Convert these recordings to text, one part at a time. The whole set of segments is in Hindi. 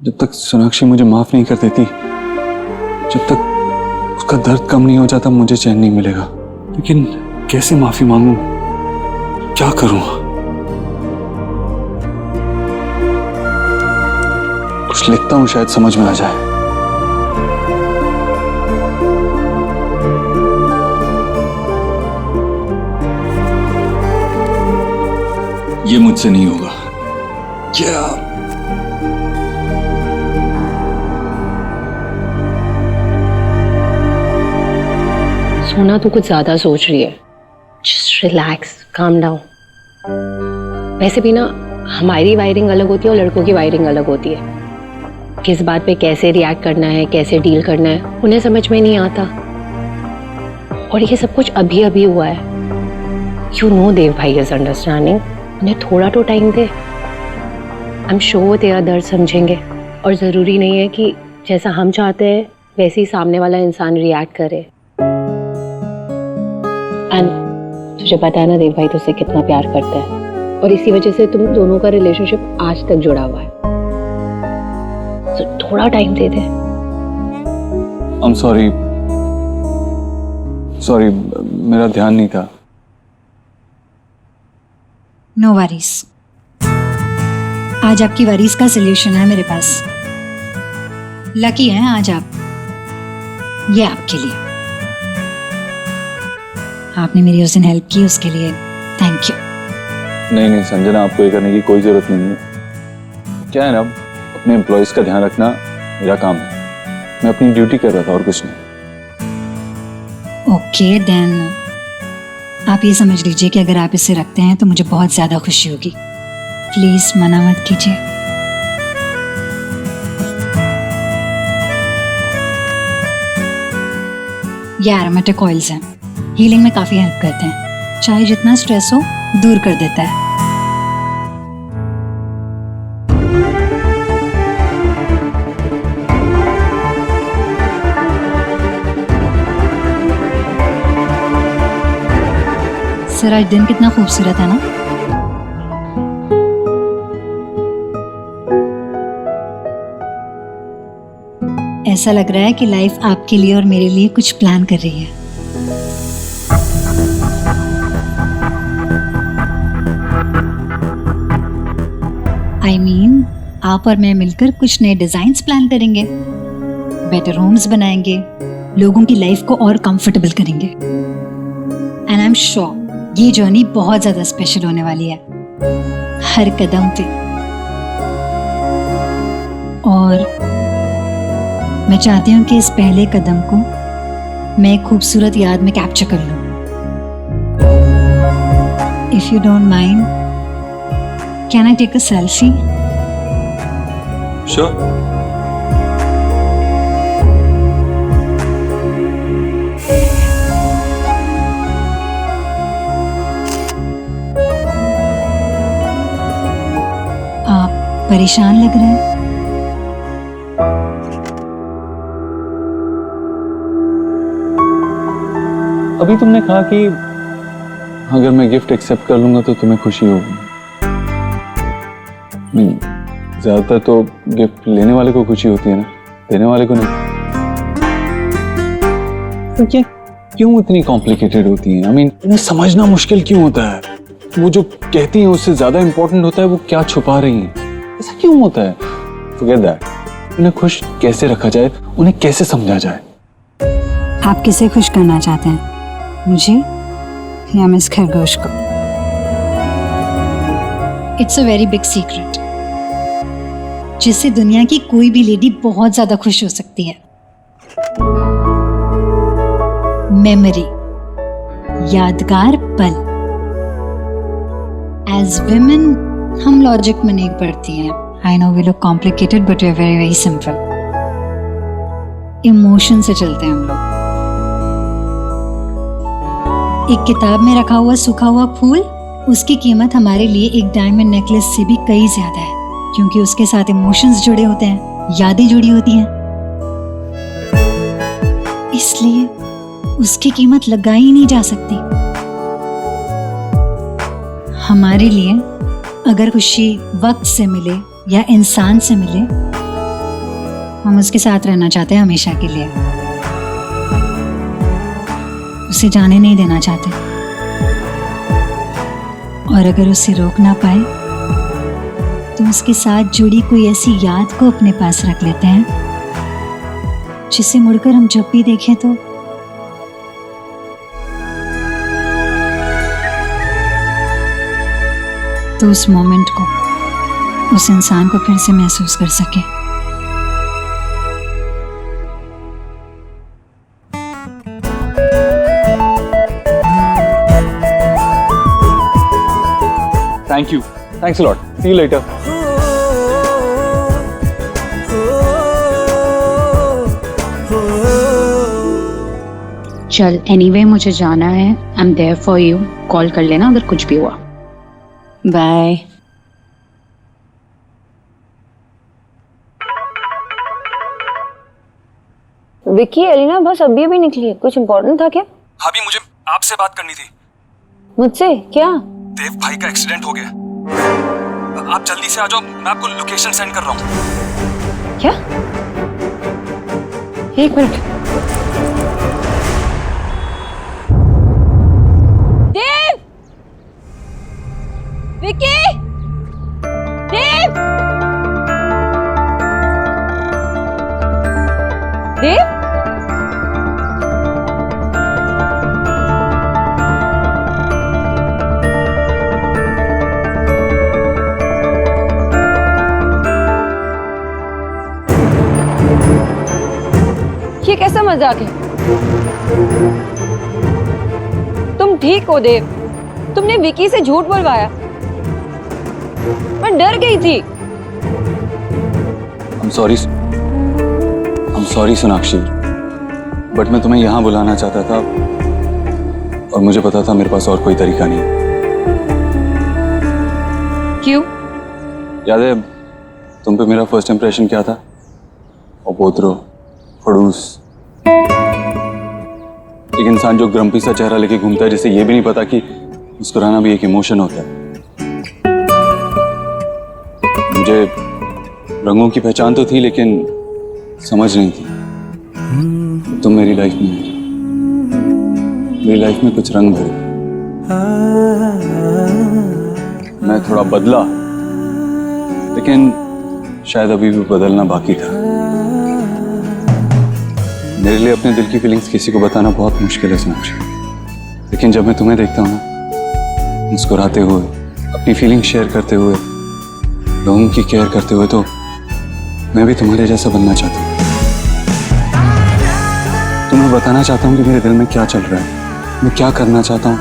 जब तक सोनाक्षी मुझे माफ नहीं कर देती, जब तक उसका दर्द कम नहीं हो जाता, मुझे चैन नहीं मिलेगा। लेकिन कैसे माफी मांगूं, क्या करूं? कुछ लिखता हूं, शायद समझ में आ जाए। ये मुझसे नहीं होगा। क्या सोना तू कुछ ज्यादा सोच रही है। Just relax, calm down. वैसे भी ना हमारी वायरिंग अलग होती है और लड़कों की वायरिंग अलग होती है। किस बात पे कैसे रिएक्ट करना है, कैसे डील करना है, उन्हें समझ में नहीं आता। और ये सब कुछ अभी अभी हुआ है। यू नो देव भाई इज अंडरस्टैंडिंग। उन्हें थोड़ा तो time they. I am sure वो तेरा दर्द समझेंगे। और ज़रूरी नहीं है कि जैसा हम चाहते हैं वैसे ही सामने वाला इंसान रिएक्ट करे। एंड तुझे पता है ना देव भाई तुझसे कितना प्यार करता है, और इसी वजह से तुम दोनों का रिलेशनशिप आज तक जुड़ा हुआ है। तो थोड़ा time they they. I'm sorry, मेरा ध्यान नहीं था। No worries. आज आपकी वरीज का सलूशन है मेरे पास। लकी हैं आज आप। ये आपके लिए। आपने मेरी उस दिन हेल्प की, उसके लिए थैंक यू। नहीं संजना, आपको ये करने की कोई जरूरत नहीं है। क्या है ना, अपने एम्प्लॉयज का ध्यान रखना मेरा काम है। मैं अपनी ड्यूटी कर रहा था और कुछ नहीं। ओके देन आप ये समझ लीजिए कि अगर आप इसे रखते हैं तो मुझे बहुत ज्यादा खुशी होगी। प्लीज मना मत कीजिए। ये एरोमेटिक ऑयल्स हैं, हीलिंग में काफी हेल्प करते हैं। चाहे जितना स्ट्रेस हो दूर कर देता है। सर आज दिन कितना खूबसूरत है ना। ऐसा लग रहा है कि लाइफ आपके लिए और मेरे लिए कुछ प्लान कर रही है। I mean, आप और मैं मिलकर कुछ नए डिजाइन्स प्लान करेंगे, बेटर होम्स बनाएंगे, लोगों की लाइफ को और कंफर्टेबल करेंगे। एंड आई एम श्योर ये जर्नी बहुत ज्यादा स्पेशल होने वाली है, हर कदम पे। और मैं चाहती हूँ कि इस पहले कदम को मैं एक खूबसूरत याद में कैप्चर कर लूँ। If you don't mind, can I take a selfie? Sure. परेशान लग रहे हैं। अभी तुमने कहा कि अगर मैं गिफ्ट एक्सेप्ट कर लूंगा तो तुम्हें खुशी होगी। नहीं, ज्यादातर तो गिफ्ट लेने वाले को खुशी होती है ना, देने वाले को नहीं। तो क्या क्यों इतनी कॉम्प्लिकेटेड होती है? इन्हें समझना मुश्किल क्यों होता है? वो जो कहती हैं उससे ज्यादा इंपॉर्टेंट होता है वो क्या छुपा रही हैं। ऐसा क्यों होता है? Forget that. उन्हें खुश कैसे रखा जाए, उन्हें कैसे समझा जाए? आप किसे खुश करना चाहते हैं, मुझे या मिस खरगोश को? It's a very big secret जिससे दुनिया की कोई भी लेडी बहुत ज्यादा खुश हो सकती है। मेमोरी, यादगार पल। एज विमेन हम लॉजिक में नहीं पढ़ती हैं। I know we look complicated but we are very very simple. Emotion से चलते हैं हम लोग। एक किताब में रखा हुआ सूखा हुआ फूल, उसकी कीमत हमारे लिए एक डायमंड नेकलेस से भी कई ज्यादा है, क्योंकि उसके साथ इमोशंस जुड़े होते हैं, यादें जुड़ी होती हैं। इसलिए उसकी कीमत लगाई ही नहीं जा सकती। हमारे लिए अगर खुशी वक्त से मिले या इंसान से मिले हम उसके साथ रहना चाहते हैं हमेशा के लिए, उसे जाने नहीं देना चाहते। और अगर उसे रोक ना पाए तो उसके साथ जुड़ी कोई ऐसी याद को अपने पास रख लेते हैं जिसे मुड़कर हम जब भी देखें तो उस मोमेंट को, उस इंसान को फिर से महसूस कर सके। Thank you, thanks a lot, see you later. चल एनीवे मुझे जाना है, I am there for you, call कर लेना अगर कुछ भी हुआ। बाय। विक्की, एलिना बस अभी अभी निकली है, कुछ इम्पोर्टेंट था क्या? भाभी मुझे आपसे बात करनी थी। मुझसे क्या? देव भाई का एक्सीडेंट हो गया, आप जल्दी से आ जाओ, मैं आपको लोकेशन सेंड कर रहा हूँ। क्या? एक मिनट। देव! विक्की! देव! देव? ये कैसा मजाक है? तुम ठीक हो देव? तुमने विकी से झूठ बोलवाया। मैं डर गई थी। I'm sorry सोनाक्षी, बट मैं तुम्हें यहाँ बुलाना चाहता था और मुझे पता था मेरे पास और कोई तरीका नहीं। क्यों? याद है तुम पे मेरा फर्स्ट इंप्रेशन क्या था? अपोत्रो, खड़ूस, एक इंसान जो ग्रम्पी सा चेहरा लेके घूमता है, जिसे ये भी नहीं पता कि मुस्कुराना भी एक इमोशन होता है। मुझे रंगों की पहचान तो थी लेकिन समझ नहीं थी। तुम मेरी लाइफ में कुछ रंग भरे। मैं थोड़ा बदला, लेकिन शायद अभी भी बदलना बाकी था। मेरे लिए अपने दिल की फीलिंग्स किसी को बताना बहुत मुश्किल है सोनाक्षी, लेकिन जब मैं तुम्हें देखता हूँ ना, मुस्कुराते हुए, अपनी फीलिंग्स शेयर करते हुए, लोगों की केयर करते हुए, तो मैं भी तुम्हारे जैसा बनना चाहता हूँ। तुम्हें बताना चाहता हूँ कि मेरे दिल में क्या चल रहा है, मैं क्या करना चाहता हूँ,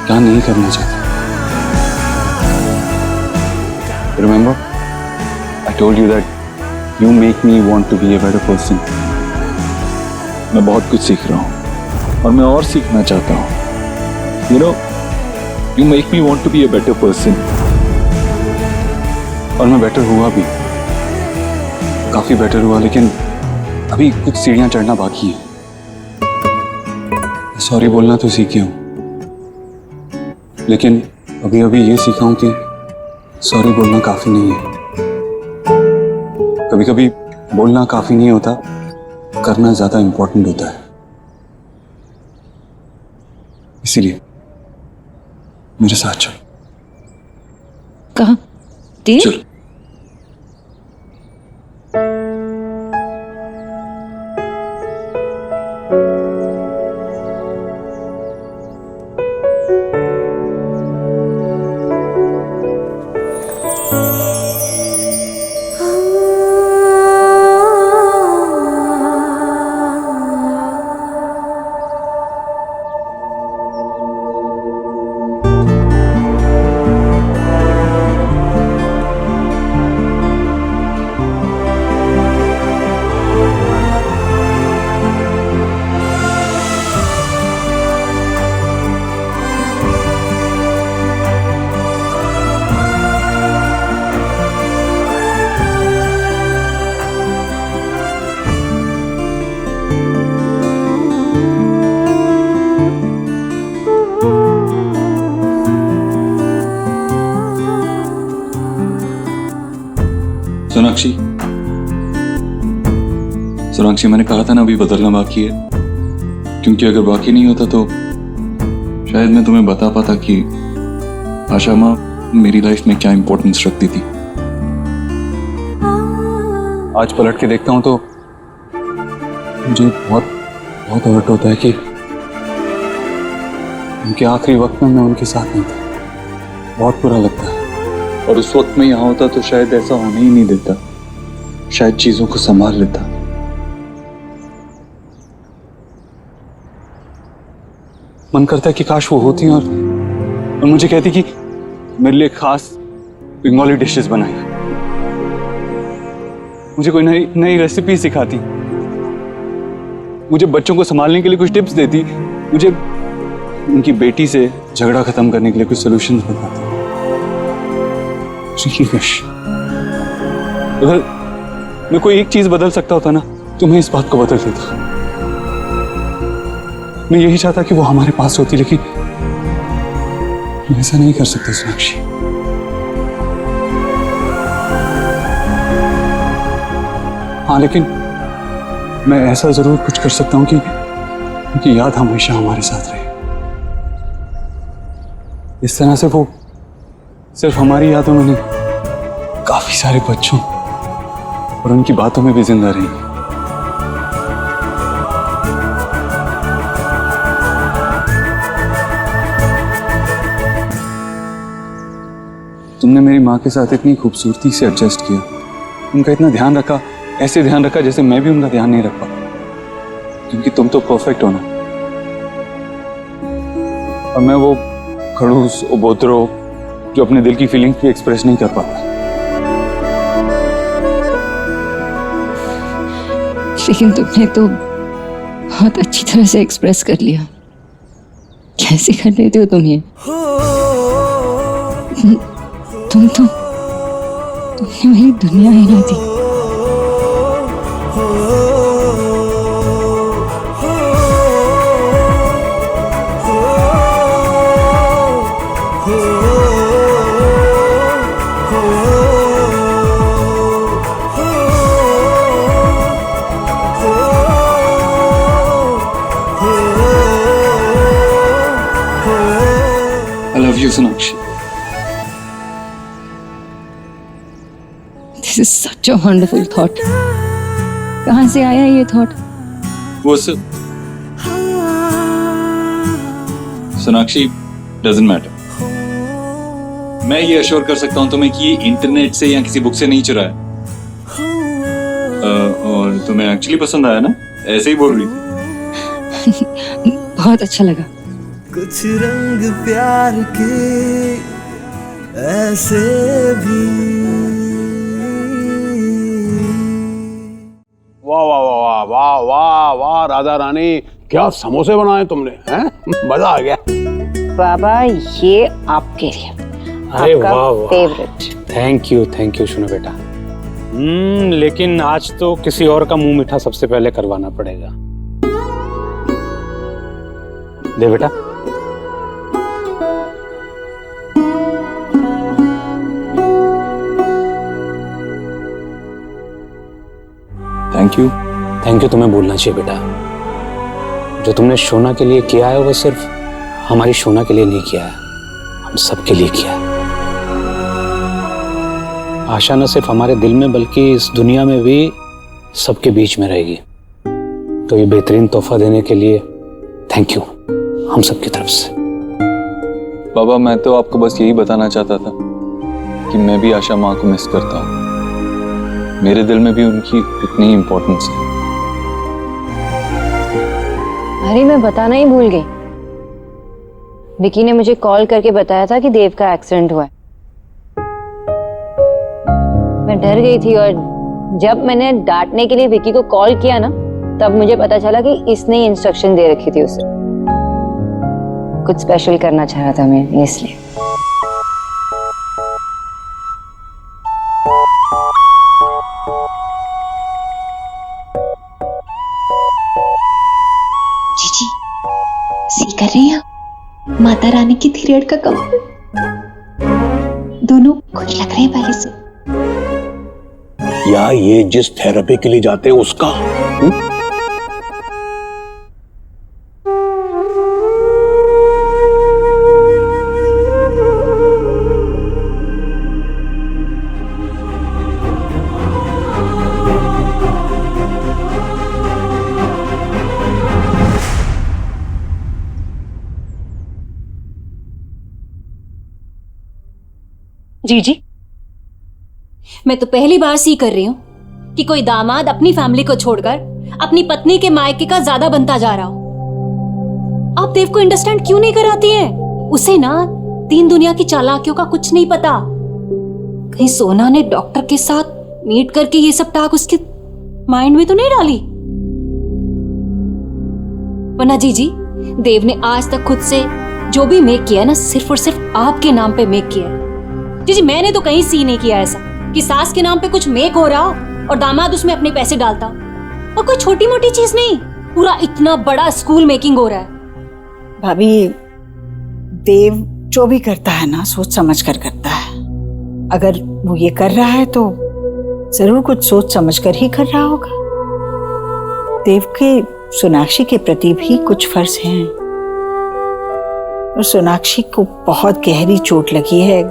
क्या नहीं करना चाहता। Remember, I told you that you make me want to be a better person. मैं बहुत कुछ सीख रहा हूँ और मैं और सीखना चाहता हूँ। You know, you make me want to be a better person. और मैं बेटर हुआ भी, काफी बेटर हुआ, लेकिन अभी कुछ सीढ़ियां चढ़ना बाकी है। सॉरी बोलना तो सीखी हूँ, लेकिन अभी अभी ये सीखा हूँ कि सॉरी बोलना काफी नहीं है। कभी कभी बोलना काफी नहीं होता, करना ज्यादा इंपॉर्टेंट होता है। इसीलिए मेरे साथ चल। कहाँ? देव? चल। सोनाक्षी, सोनाक्षी, मैंने कहा था ना अभी बदलना बाकी है, क्योंकि अगर बाकी नहीं होता तो शायद मैं तुम्हें बता पाता कि आशा माँ मेरी लाइफ में क्या इंपॉर्टेंस रखती थी। आज पलट के देखता हूं तो मुझे बहुत बहुत हर्ट होता है कि उनके आखिरी वक्त में मैं उनके साथ नहीं था। बहुत बुरा लगता है। और उस वक्त में यहाँ होता तो शायद ऐसा होने ही नहीं देता, शायद चीजों को संभाल लेता। मन करता है कि काश वो होती और मुझे कहती कि मेरे लिए खास बंगाली डिशेस बनाई, मुझे कोई नई नई रेसिपी सिखाती, मुझे बच्चों को संभालने के लिए कुछ टिप्स देती, मुझे उनकी बेटी से झगड़ा खत्म करने के लिए कुछ सॉल्यूशंस बताती। अगर मैं कोई एक चीज बदल सकता होता ना तो मैं इस बात को बदल देता। मैं यही चाहता कि वो हमारे पास होती, लेकिन मैं ऐसा नहीं कर सकता सोनाक्षी। हाँ, लेकिन मैं ऐसा जरूर कुछ कर सकता हूं कि उनकी याद हमेशा हमारे साथ रहे। इस तरह से वो सिर्फ हमारी यादों में नहीं, काफी सारे बच्चों और उनकी बातों में भी जिंदा रहेंगी। तुमने मेरी माँ के साथ इतनी खूबसूरती से एडजस्ट किया, उनका इतना ध्यान रखा, ऐसे ध्यान रखा जैसे मैं भी उनका ध्यान नहीं रख पाता, क्योंकि तुम तो परफेक्ट हो ना। और मैं वो खड़ूस उबोतरो जो अपने दिल की फीलिंग्स भी एक्सप्रेस नहीं कर पाता। लेकिन तुमने तो बहुत अच्छी तरह से एक्सप्रेस कर लिया। कैसे कर लेते हो तुम ये? तुमने मेरी दुनिया हिला दी। I love you, Sonakshi. This is such a wonderful thought. कहाँ से आया ये थॉट? वो सब सोनाक्षी डजंट मैटर। मैं ये अश्योर कर सकता हूँ तुम्हें कि ये इंटरनेट से या किसी बुक से नहीं चुरा है। और तुम्हें एक्चुअली पसंद आया ना, ऐसे ही बोल रही थी। बहुत अच्छा लगा। कुछ रंग प्यार के ऐसे भी। वाह वाह वाह वाह वाह वाह राधा रानी, क्या समोसे बनाए तुमने, हैं? मजा आ गया। बाबा ये आपके लिए, अरे आपका वाह वाह, फेवरेट। थैंक यू सुनो बेटा। लेकिन आज तो किसी और का मुंह मीठा सबसे पहले करवाना पड़ेगा। दे बेटा। थैंक यू तुम्हें बोलना चाहिए बेटा। जो तुमने शोना के लिए किया है वो सिर्फ हमारी शोना के लिए नहीं किया है, हम सबके लिए किया है। आशा न सिर्फ हमारे दिल में बल्कि इस दुनिया में भी सबके बीच में रहेगी। तो ये बेहतरीन तोहफा देने के लिए थैंक यू हम सबकी तरफ से। बाबा, मैं तो आपको बस यही बताना चाहता था कि मैं भी आशा माँ को मिस करता हूँ। मेरे दिल में भी उनकी इतनी इम्पोर्टेंस है। अरे मैं बताना ही भूल गई। विकी ने मुझे कॉल करके बताया था कि देव का एक्सीडेंट हुआ है। मैं डर गई थी और जब मैंने डांटने के लिए विकी को कॉल किया ना, तब मुझे पता चला कि इसने इंस्ट्रक्शन दे रखी थी उसे। कुछ स्पेशल करना चाह रहा था मैं, इसलिए। जीजी सी कर रही हैं माता रानी की पीरियड का कम। दोनों खुश लग रहे हैं पहले से। या ये जिस थेरेपी के लिए जाते हैं उसका जी मैं तो पहली बार सी कर रही हूँ कि कोई दामाद अपनी फैमिली को छोड़कर अपनी पत्नी के मायके का ज्यादा बनता जा रहा हो। आप देव को अंडरस्टैंड क्यों नहीं कराती हैं? उसे ना तीन दुनिया की चालाकियों का कुछ नहीं पता। कहीं सोना ने डॉक्टर के साथ मीट करके ये सब टाक उसके माइंड में तो नहीं डाली? वरना जी देव ने आज तक खुद से जो भी मेक किया है ना, सिर्फ और सिर्फ आपके नाम पे मेक किया है। जी मैंने तो कहीं सी नहीं किया ऐसा कि सास के नाम पे कुछ मेक हो रहा हो और दामाद उसमें अपने पैसे डालता। और कोई छोटी मोटी चीज नहीं, पूरा इतना बड़ा स्कूल मेकिंग हो रहा है। भाभी, देव जो भी करता है ना सोच समझ कर करता है। अगर वो ये कर रहा है तो जरूर कुछ सोच समझ कर ही कर रहा होगा। देव के सोनाक्षी के प्रति भी कुछ फर्ज हैं और सोनाक्षी को बहुत गहरी चोट लगी है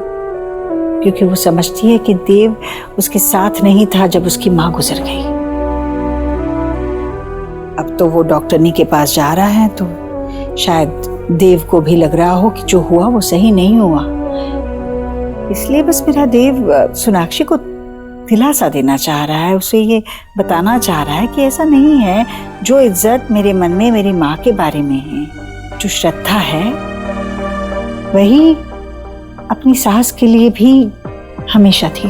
क्योंकि वो समझती है कि देव उसके साथ नहीं था जब उसकी माँ गुजर गई। अब तो वो डॉक्टरनी के पास जा रहा है तो शायद देव को भी लग रहा हो कि जो हुआ वो सही नहीं हुआ। इसलिए बस मेरा देव सोनाक्षी को दिलासा देना चाह रहा है, उसे ये बताना चाह रहा है कि ऐसा नहीं है। जो इज्जत मेरे मन में मेरी माँ के बारे में है, जो श्रद्धा है, वही अपनी सास के लिए भी हमेशा थी।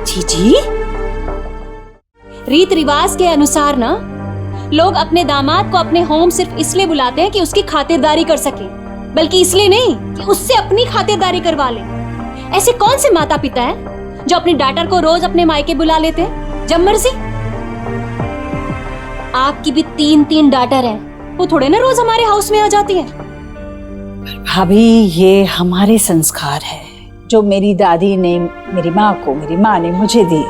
जी रीत रिवाज के अनुसार ना लोग अपने दामाद को अपने होम सिर्फ इसलिए बुलाते हैं कि उसकी खातिरदारी कर सके, बल्कि इसलिए नहीं कि उससे अपनी खातिरदारी करवा ले। ऐसे कौन से माता पिता हैं जो अपनी डॉटर को रोज अपने मायके बुला लेते हैं जब मर्जी? आपकी भी तीन डॉटर हैं, वो थोड़े ना रोज हमारे हाउस में आ जाती हैं। भाभी, ये हमारे संस्कार है जो मेरी दादी ने मेरी माँ को, मेरी माँ ने मुझे दिए।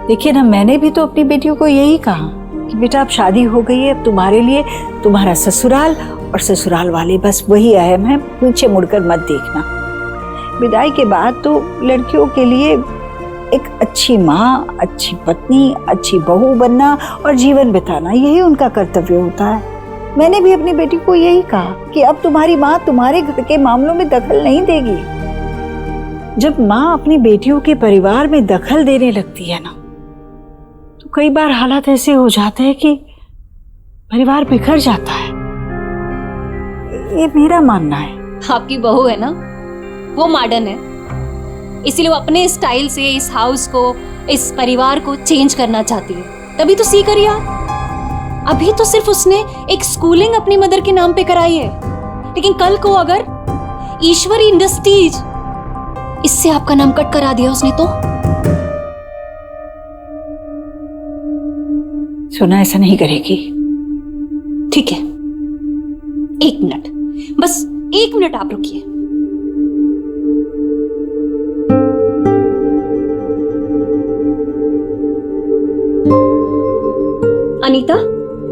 देखिए ना, मैंने भी तो अपनी बेटियों को यही कहा कि बेटा अब शादी हो गई है, अब तुम्हारे लिए तुम्हारा ससुराल और ससुराल वाले बस वही अहम है, पीछे मुड़कर मत देखना। विदाई के बाद तो लड़कियों के लिए एक अच्छी माँ, अच्छी पत्नी, अच्छी बहू बनना और जीवन बिताना, यही उनका कर्तव्य होता है। मैंने भी अपनी बेटी को यही कहा कि अब तुम्हारी माँ तुम्हारे घर के मामलों में दखल नहीं देगी। जब माँ अपनी बेटियों के परिवार में दखल देने लगती है ना, तो कई बार हालात ऐसे हो जाते हैं कि परिवार बिखर जाता है। ये मेरा मानना है। आपकी बहू है ना, वो मॉडर्न है, इसीलिए वो अपने स्टाइल से इस हाउस को, इस परिवार को चेंज करना चाहती है। तभी तो सी करिए आप। अभी तो सिर्फ उसने एक स्कूलिंग अपनी मदर के नाम पे कराई है, लेकिन कल को अगर ईश्वरी इंडस्ट्रीज इससे आपका नाम कट करा दिया उसने तो? सोना ऐसा नहीं करेगी। ठीक है, 1 मिनट, बस 1 मिनट आप रुकिए। अनीता,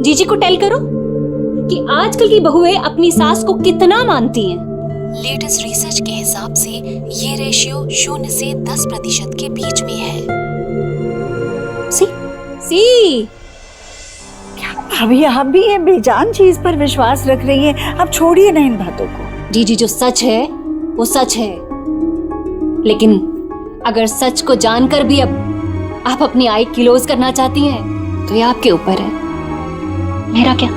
जीजी को टेल करो कि आजकल की बहुएं अपनी सास को कितना मानती हैं। लेटेस्ट रिसर्च के हिसाब से ये रेशियो 0 से 10% के बीच में है। सी अभी आप भी ये बेजान चीज पर विश्वास रख रही हैं। अब छोड़िए ना इन बातों को। जीजी, जो सच है वो सच है, लेकिन अगर सच को जानकर भी अब आप अपनी आई क्लोज करना चाहती हैं तो ये आपके ऊपर है, मेरा क्या।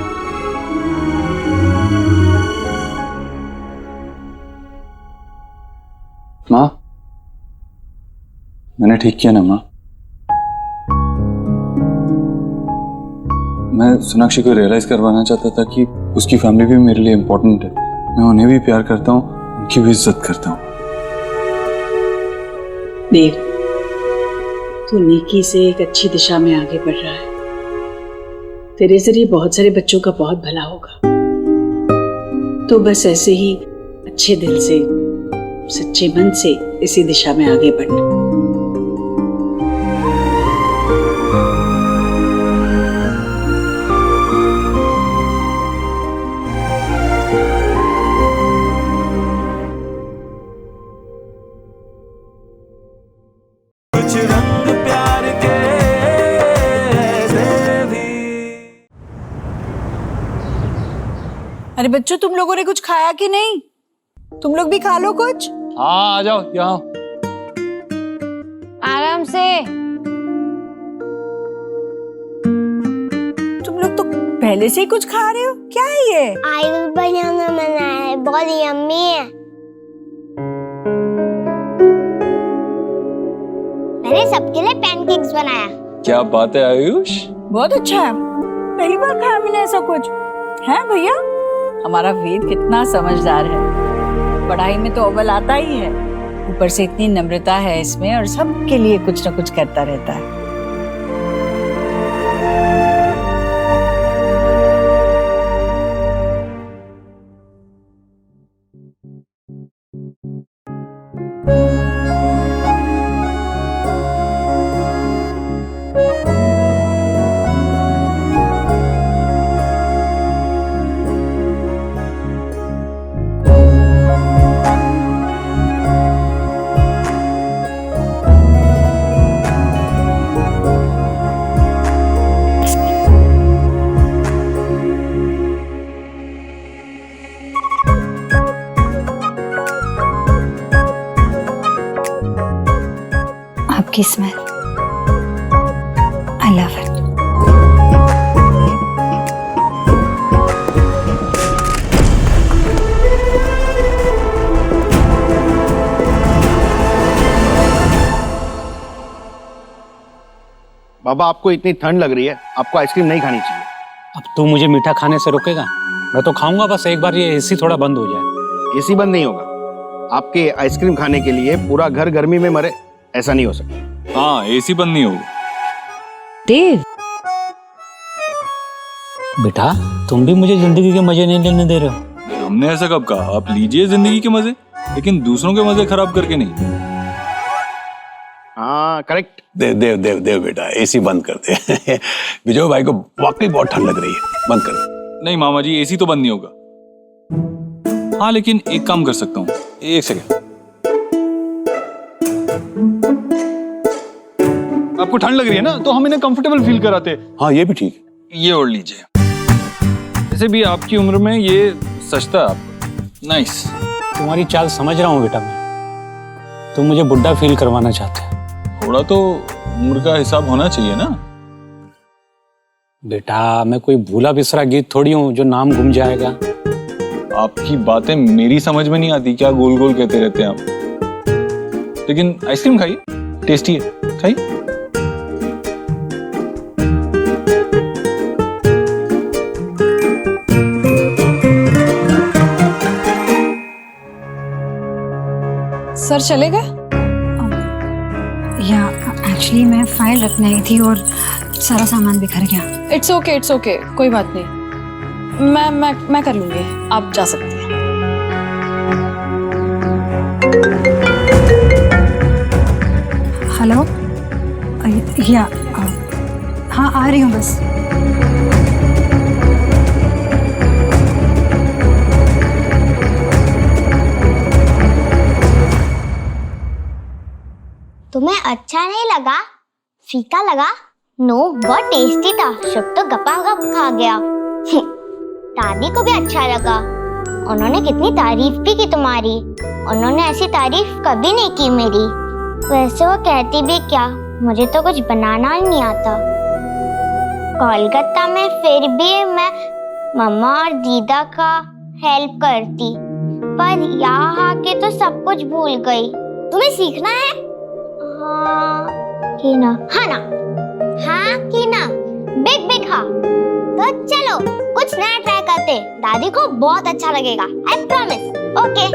माँ, मैंने ठीक किया ना माँ? मैं सोनाक्षी को रियलाइज करवाना चाहता था कि उसकी फैमिली भी मेरे लिए इम्पोर्टेंट है। मैं उन्हें भी प्यार करता हूँ, उनकी भी इज्जत करता हूँ। देव, तू नेकी से एक अच्छी दिशा में आगे बढ़ रहा है। तेरे जरिए बहुत सारे बच्चों का बहुत भला होगा। तो बस ऐसे ही अच्छे दिल से, सच्चे मन से इसी दिशा में आगे बढ़ना। कुछ रंग प्यार के ऐसे भी। अरे बच्चों, तुम लोगों ने कुछ खाया कि नहीं? तुम लोग भी खा लो कुछ। हाँ आ जाओ यहाँ। आराम से। तुम लोग तो पहले से ही कुछ खा रहे हो, क्या है ये? आलू बनाना बनाया है, बहुत यम्मी है। मैंने सबके लिए पैनकेक्स बनाया। क्या बात है आयुष। बहुत अच्छा है, पहली बार खाया मैंने ऐसा कुछ। है भैया, हमारा वेद कितना समझदार है, पढ़ाई में तो अव्वल आता ही है, ऊपर से इतनी नम्रता है इसमें और सबके लिए कुछ ना कुछ करता रहता है। आपकी स्मेल, आई लव इट। बाबा, आपको इतनी ठंड लग रही है, आपको आइसक्रीम नहीं खानी चाहिए। अब तू मुझे मीठा खाने से रोकेगा? मैं तो खाऊंगा, बस एक बार ये एसी थोड़ा बंद हो जाए। एसी बंद नहीं होगा, आपके आइसक्रीम खाने के लिए पूरा घर गर्मी में मरे, ऐसा नहीं हो सकता। हाँ, एसी बंद नहीं होगा। देव, बेटा तुम भी मुझे जिंदगी के मजे नहीं लेने दे रहे हो। हमने ऐसा कब कहा? आप लीजिए जिंदगी के मजे, लेकिन दूसरों के मजे खराब करके नहीं। हाँ करेक्ट। देव देव देव देव बेटा, एसी बंद कर दे। विजय भाई को वाकई बहुत ठंड लग रही है, बंद कर दे। नहीं मामा जी, एसी तो बंद नहीं होगा। हाँ लेकिन एक काम कर सकता हूँ, एक सेकेंड। आपको ठंड लग रही है ना, तो हम इन्हें कंफर्टेबल फील कराते। हाँ ये भी ठीक है। ये ओढ़ लीजिए। वैसे भी आपकी उम्र में ये सस्ता है आपको। नाइस। तुम्हारी चाल समझ रहा हूँ बेटा मैं, तुम मुझे बुढ़ा फील करवाना चाहते हो। थोड़ा तो उम्र का हिसाब होना चाहिए ना। बेटा मैं कोई भूला बिसरा गीत थोड़ी हूँ जो नाम घूम जाएगा। आपकी बातें मेरी समझ में नहीं आती, क्या गोल गोल कहते रहते हैं आप। लेकिन आइसक्रीम खाइए, टेस्टी है, खाइए। सर चलेगा? या एक्चुअली मैं फाइल रखने आई थी और सारा सामान बिखर गया। इट्स ओके, कोई बात नहीं, मैं कर लूंगी, आप जा सकती हैं। हेलो, या हाँ आ रही हूँ बस। तुम्हें अच्छा नहीं लगा? फीका लगा? नो, बहुत टेस्टी था। शुभ तो गपागप खा गया। दादी को भी अच्छा लगा, उन्होंने कितनी तारीफ भी की तुम्हारी। उन्होंने ऐसी तारीफ कभी नहीं की मेरी। वैसे वो कहती भी क्या, मुझे तो कुछ बनाना ही नहीं आता। कोलकाता में फिर भी मैं मम्मा और दीदा का हेल्प करती, पर यहाँ आके तो सब कुछ भूल गई। तुम्हें सीखना है? हाँ कि ना? हाँ ना? हाँ कि ना? बिग बिग हाँ। तो चलो कुछ नया ट्राई करते, दादी को बहुत अच्छा लगेगा, आई प्रॉमिस। ओके।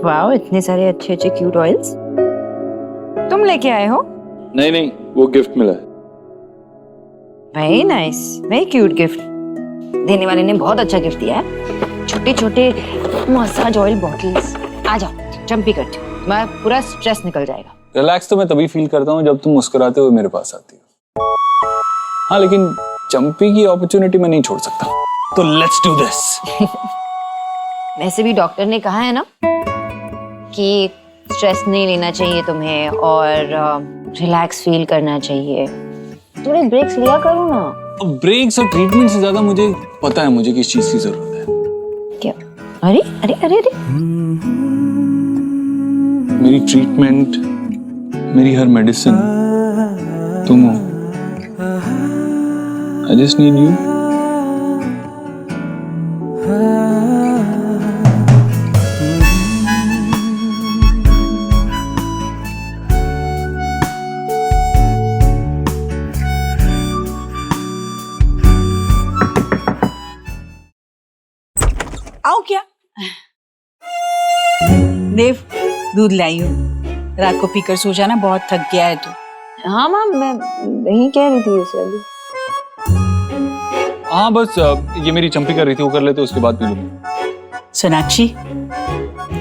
वाओ, इतने सारे अच्छे अच्छे क्यूट ऑयल्स तुम लेके आए हो? नहीं, वो गिफ्ट मिला है। Very nice, very cute gift. देने वाले ने बहुत अच्छा गिफ्ट दिया है। छोटे छोटे मसाज ऑयल बॉटल्स। आ जाओ, जंपी कट, मैं पूरा स्ट्रेस निकल जाएगा। रिलैक्स तो मैं तभी फील करता हूँ जब तुम मुस्कुराते हुए मेरे पास आती हो। हाँ, लेकिन चंपी की अपॉर्चुनिटी मैं नहीं छोड़ सकता, तो लेट्स डू दिस। वैसे भी डॉक्टर ने कहा है ना कि स्ट्रेस नहीं लेना चाहिए तुम्हें और रिलैक्स फील करना चाहिए। थोड़े ब्रेक्स लिया करो ना। ब्रेक्स और ट्रीटमेंट से ज्यादा मुझे पता है मुझे किस चीज की जरूरत है। क्या? अरे अरे अरे अरे, मेरी ट्रीटमेंट, मेरी हर मेडिसिन तुम हो। I just need you. आओ क्या देव, दूध लाई हूँ, रात को पीकर सो जाना, बहुत थक गया है तू। हाँ माँ, मैं नहीं कह रही थी उसे अभी। हाँ बस ये मेरी चंपी कर रही थी, वो कर लेते उसके बाद पी लूंगा। सोनाक्षी,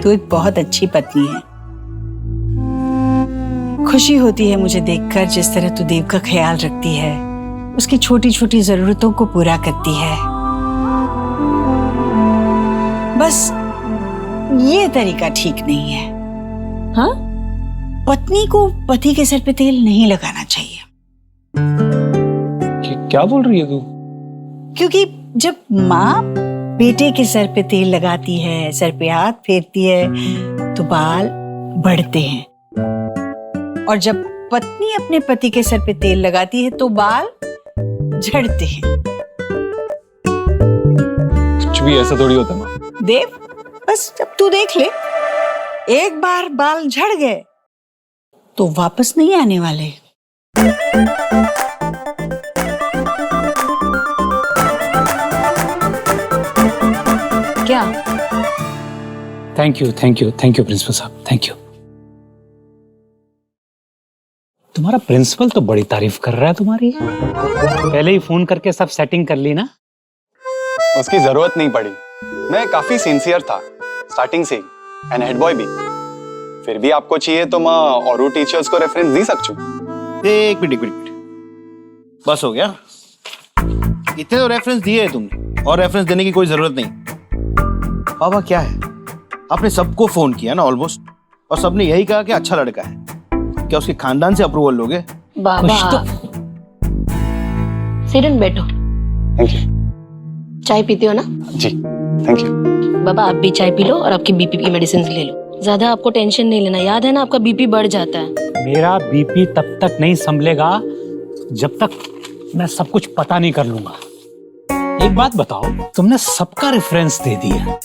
तू एक बहुत अच्छी पत्नी है। खुशी होती है मुझे देखकर जिस तरह तू देव का ख्याल रखती है, उसकी छोटी छोटी जरूरतों को पूरा करती है। बस ये तरीका ठीक नहीं है। हाँ, पत्नी को पति के सर पे तेल नहीं लगाना चाहिए। क्या बोल रही है तू? क्योंकि जब माँ बेटे के सर पे तेल लगाती है, सर पे हाथ फेरती है, तो बाल बढ़ते हैं, और जब पत्नी अपने पति के सर पे तेल लगाती है तो बाल झड़ते हैं। कुछ भी ऐसा थोड़ी होता है माँ। देव, बस जब तू देख ले, एक बार बाल झड़ गए तो वापस नहीं आने वाले। क्या? थैंक यू प्रिंसिपल साहब, थैंक यू। तुम्हारा प्रिंसिपल तो बड़ी तारीफ कर रहा है तुम्हारी। पहले ही फोन करके सब सेटिंग कर ली ना? उसकी जरूरत नहीं पड़ी, मैं काफी सिंसियर था स्टार्टिंग से ही, एंड हेड बॉय भी। फिर भी आपको चाहिए तो मैं और टीचर्स को रेफरेंस दे सकूं। एक मिनट, बस हो गया। इतने तो रेफरेंस दिए है तुमने, और रेफरेंस देने की कोई जरूरत नहीं। बाबा क्या है, आपने सबको फोन किया ना ऑलमोस्ट, और सबने यही कहा कि अच्छा लड़का है। क्या उसके खानदान से अप्रूवल लोगे? बाबा सिट एंड बैठो। Thank you. चाय पीते हो ना? जी थैंक यू। बाबा आप भी चाय पी लो और आपकी बीपी की मेडिसिन ले लो। ज्यादा आपको टेंशन नहीं लेना, याद है ना आपका बीपी बढ़ जाता है। मेरा बीपी तब तक नहीं संभलेगा जब तक मैं सब कुछ पता नहीं कर लूंगा। एक बात बताओ, तुमने सबका रेफरेंस दे दिया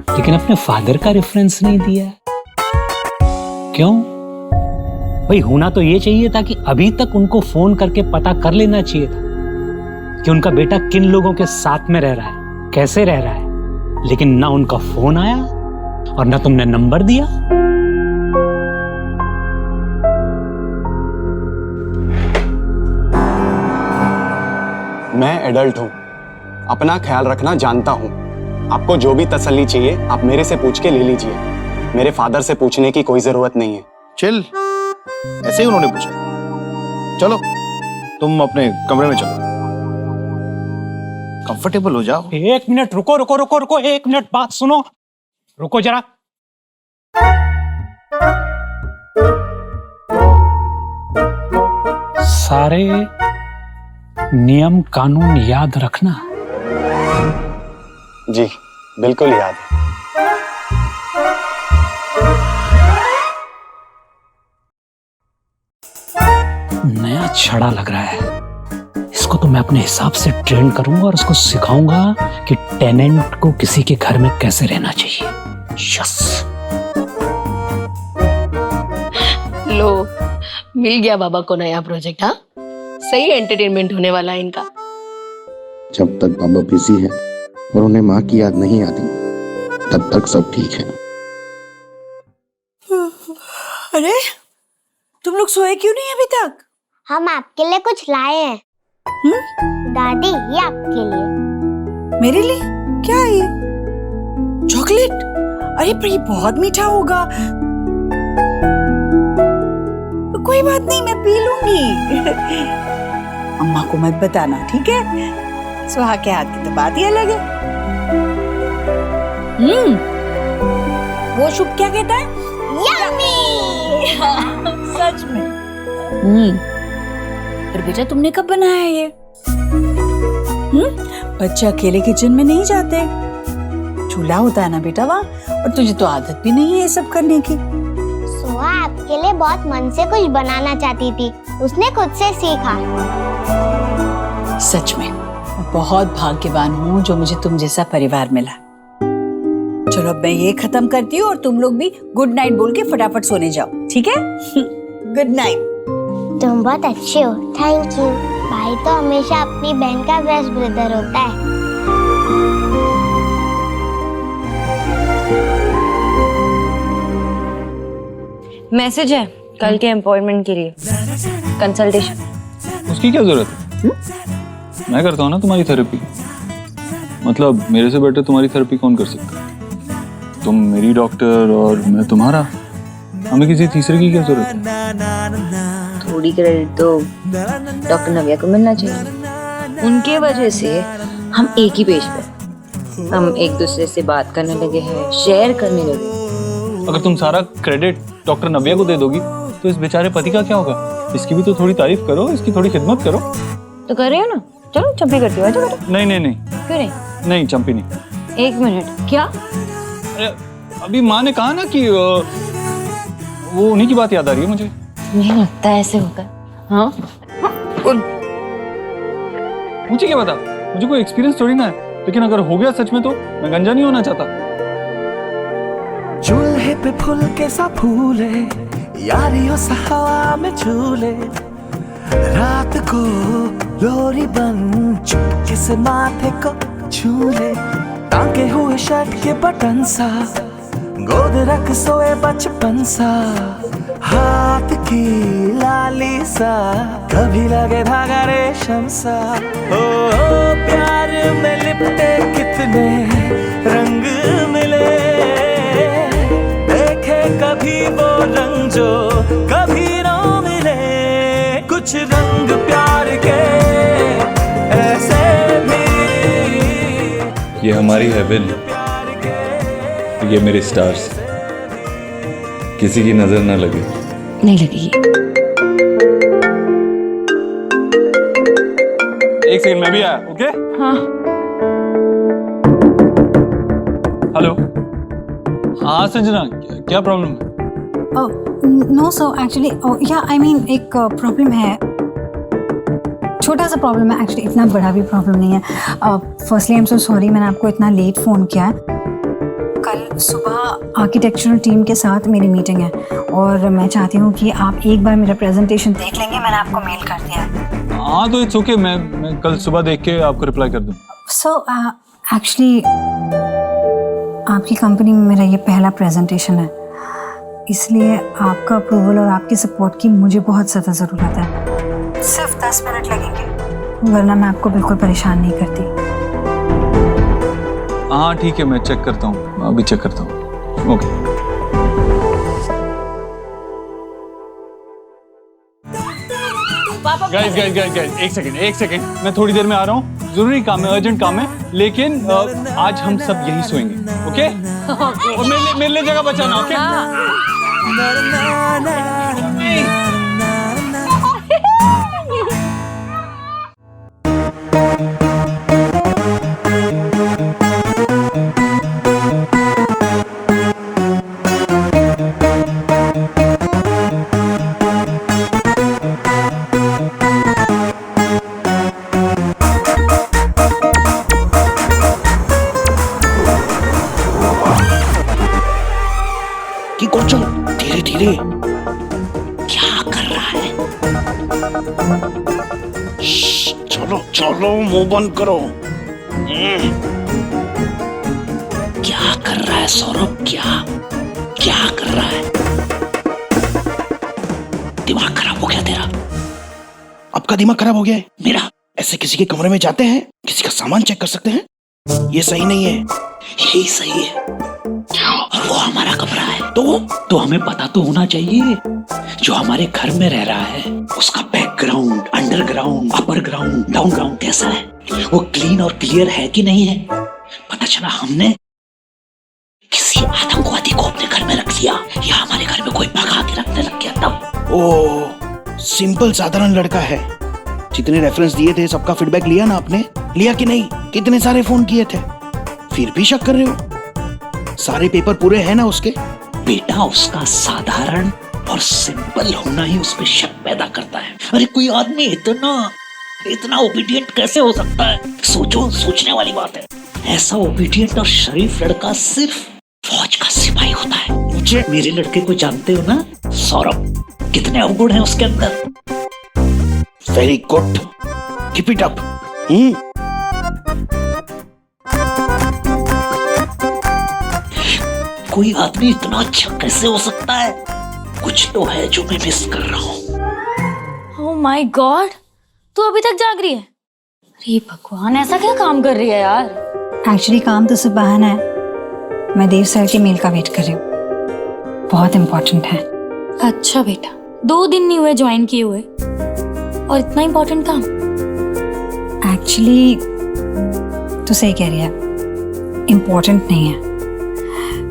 लेकिन अपने फादर का रेफरेंस नहीं दिया, क्यों? भाई होना तो ये चाहिए था कि अभी तक उनको फोन करके पता कर लेना चाहिए था कि उनका बेटा किन लोगों के साथ में रह रहा है, कैसे रह रहा है। लेकिन ना उनका फोन आया और ना तुमने नंबर दिया। मैं एडल्ट हूं, अपना ख्याल रखना जानता हूं। आपको जो भी तसल्ली चाहिए आप मेरे से पूछ के ले लीजिए, मेरे फादर से पूछने की कोई जरूरत नहीं है। चिल, ऐसे ही उन्होंने पूछा। चलो तुम अपने कमरे में चलो, कंफर्टेबल हो जाओ। एक मिनट रुको, एक मिनट बात सुनो, रुको जरा। सारे नियम कानून याद रखना। जी बिल्कुल याद है। नया छड़ा लग रहा है, इसको तो मैं अपने हिसाब से ट्रेन करूंगा और उसको सिखाऊंगा कि टेनेंट को किसी के घर में कैसे रहना चाहिए। यस। लो, मिल गया बाबा को नया प्रोजेक्ट। हाँ, सही एंटरटेनमेंट होने वाला है इनका। जब तक बाबा बिजी है और उन्हें माँ की याद नहीं आती तब तक सब ठीक है। अरे तुम लोग सोए क्यों नहीं अभी तक? हम आपके लिए कुछ लाए हैं। दादी, ये आपके लिए। मेरे लिए? क्या है ये? चॉकलेट? अरे पर ये बहुत मीठा होगा। कोई बात नहीं, मैं पी लूंगी। अम्मा को मत बताना, ठीक है? सुहा के हाथ की तो बात ही अलग है। वो शुभ क्या कहता है? यम्मी। सच में। पर बेटा तुमने कब बनाया ये? बच्चे अकेले किचन में नहीं जाते, चूल्हा होता है ना बेटा वहाँ, और तुझे तो आदत भी नहीं है ये सब करने की। सुहा आपके लिए बहुत मन से कुछ बनाना चाहती थी, उसने खुद से सीखा। सच में मैं बहुत भाग्यवान हूँ जो मुझे तुम जैसा परिवार मिला। चलो अब मैं ये खत्म करती हूँ और तुम लोग भी गुड नाइट बोल के फटाफट सोने जाओ, ठीक है? Good night. तुम बहुत अच्छे हो, थैंक यू। भाई तो हमेशा अपनी बहन का बेस्ट ब्रदर होता है। मैसेज है कल के अपॉइंटमेंट के लिए, कंसल्टेशन। उसकी क्या जरूरत है? मैं करता हूँ ना तुम्हारी थेरेपी। मतलब मेरे से बेटर तुम्हारी थेरेपी कौन कर सकता है? तुम मेरी डॉक्टर और मैं तुम्हारा, हमें किसी तीसरे की क्या जरूरत है? थोड़ी क्रेडिट तो डॉक्टर नव्या को मिलना चाहिए। उनके वजह से हम एक ही पेज पे, हम एक दूसरे से बात करने लगे हैं, शेयर करने लगे। अगर तुम सारा क्रेडिट डॉक्टर नव्या को दे दोगी तो इस बेचारे पति का क्या होगा? इसकी भी तो थोड़ी तारीफ करो, इसकी थोड़ी खिदमत करो। तो कर रहे हो ना, चलो चंपी करती हो। नहीं नहीं नहीं, क्यों नहीं? नहीं चंपी नहीं। एक मिनट, क्या? अरे अभी माँ ने कहा ना कि वो उन्हीं की बात याद आ रही है मुझे। नहीं लगता ऐसे होगा। हाँ मुझे क्या पता, मुझे कोई एक्सपीरियंस थोड़ी ना है, लेकिन अगर हो गया सच में तो मैं गंजा नहीं होना चाहता। चूल्हे पे फूल के सा फूले, यारियों सा हवा में झूले, रात को लोरी बन चुपके से माथे को छूले, टांगे हुए शर्ट के बटन सा, गोद रख सोए बचपन सा, हाथ की लाली सा, कभी लगे धागा रेशम सा। ओ प्यार में लिपटे कितने रंग मिले, देखे कभी वो रंग जो कभी ना मिले, कुछ रंग प्यार के ऐसे भी। ये हमारी हेवन, ये मेरे स्टार्स, किसी की नजर ना लगे। नहीं लगेगी। एक सेकंड, मैं भी आया। ओके? हाँ। हेलो। हाँ संजना, क्या प्रॉब्लम है? नो सो एक्चुअली या आई मीन एक प्रॉब्लम है, छोटा सा प्रॉब्लम है एक्चुअली, इतना बड़ा भी प्रॉब्लम नहीं है। Firstly I am so sorry मैंने आपको इतना लेट फ़ोन किया है। कल सुबह आर्किटेक्चरल टीम के साथ मेरी मीटिंग है और मैं चाहती हूँ कि आप एक बार मेरा प्रेजेंटेशन देख लेंगे, मैंने आपको मेल कर दिया है। हाँ तो इट्स ओके, मैं कल सुबह देख के आपको रिप्लाई कर दूँ। सो एक्चुअली आपकी कंपनी में मेरा ये पहला प्रेजेंटेशन है, इसलिए आपका अप्रूवल और आपकी सपोर्ट की मुझे बहुत ज़्यादा ज़रूरत है। सिर्फ 10 मिनट लगेंगे, वरना मैं आपको बिल्कुल परेशान नहीं करती। हाँ ठीक है, मैं चेक करता हूँ, अभी चेक करता हूँ। Okay. Guys guys guys guys, एक सेकंड, मैं थोड़ी देर में आ रहा हूँ, जरूरी काम है, अर्जेंट काम है, लेकिन आज हम सब यही सोएंगे। ओके? और मेरे लिए जगह बचाना। ओके? धीरे धीरे क्या कर रहा है? चलो चलो, मुंह बंद करो। क्या कर रहा है सौरभ? क्या कर रहा है? दिमाग खराब हो गया तेरा? आपका दिमाग खराब हो गया है? मेरा? ऐसे किसी के कमरे में जाते हैं, किसी का सामान चेक कर सकते हैं? ये सही नहीं है, यही सही है। और वो हमारा कमरा है तो हमें पता तो होना चाहिए जो हमारे घर में रह रहा है उसका background, underground, upper ground, down ground कैसा है, वो क्लीन और क्लियर है कि नहीं है। पता चला हमने किसी आतंकवादी को अपने घर में रख लिया या हमारे घर में कोई भगा के रखने लग गया तब। ओ सिंपल साधारण लड़का है। जितने रेफरेंस दिए थे सबका फीडबैक लिया ना आपने? लिया कि नहीं? कितने सारे फोन किए थे, फिर भी शक कर रहे हो? सारे पेपर पूरे हैं ना उसके? बेटा उसका साधारण और सिंपल होना ही उसमें शक पैदा करता है। अरे कोई आदमी इतना ओबीडियंट कैसे हो सकता है? सोचो, सोचने वाली बात है। ऐसा ओबीडियंट और शरीफ लड़का सिर्फ फौज का सिपाही होता है। मुझे मेरे लड़के को जानते हो ना सौरभ, कितने अवगुण हैं उसके अंदर। Very good, keep it up. कोई आदमी इतना अच्छा कैसे हो सकता है? कुछ तो है जो मैं मिस कर रहा हूँ। ओह माय गॉड, तू अभी तक जाग रही है? अरे भगवान, ऐसा क्या काम कर रही है यार? एक्चुअली काम तो सिर्फ बहाना है। मैं देव सर के मेल का वेट कर रही हूँ, बहुत इम्पोर्टेंट है। अच्छा बेटा, 2 दिन नहीं हुए ज्वाइन किए हुए और इतना इम्पोर्टेंट काम? एक्चुअली तो सही कह रही है, इम्पोर्टेंट नहीं है।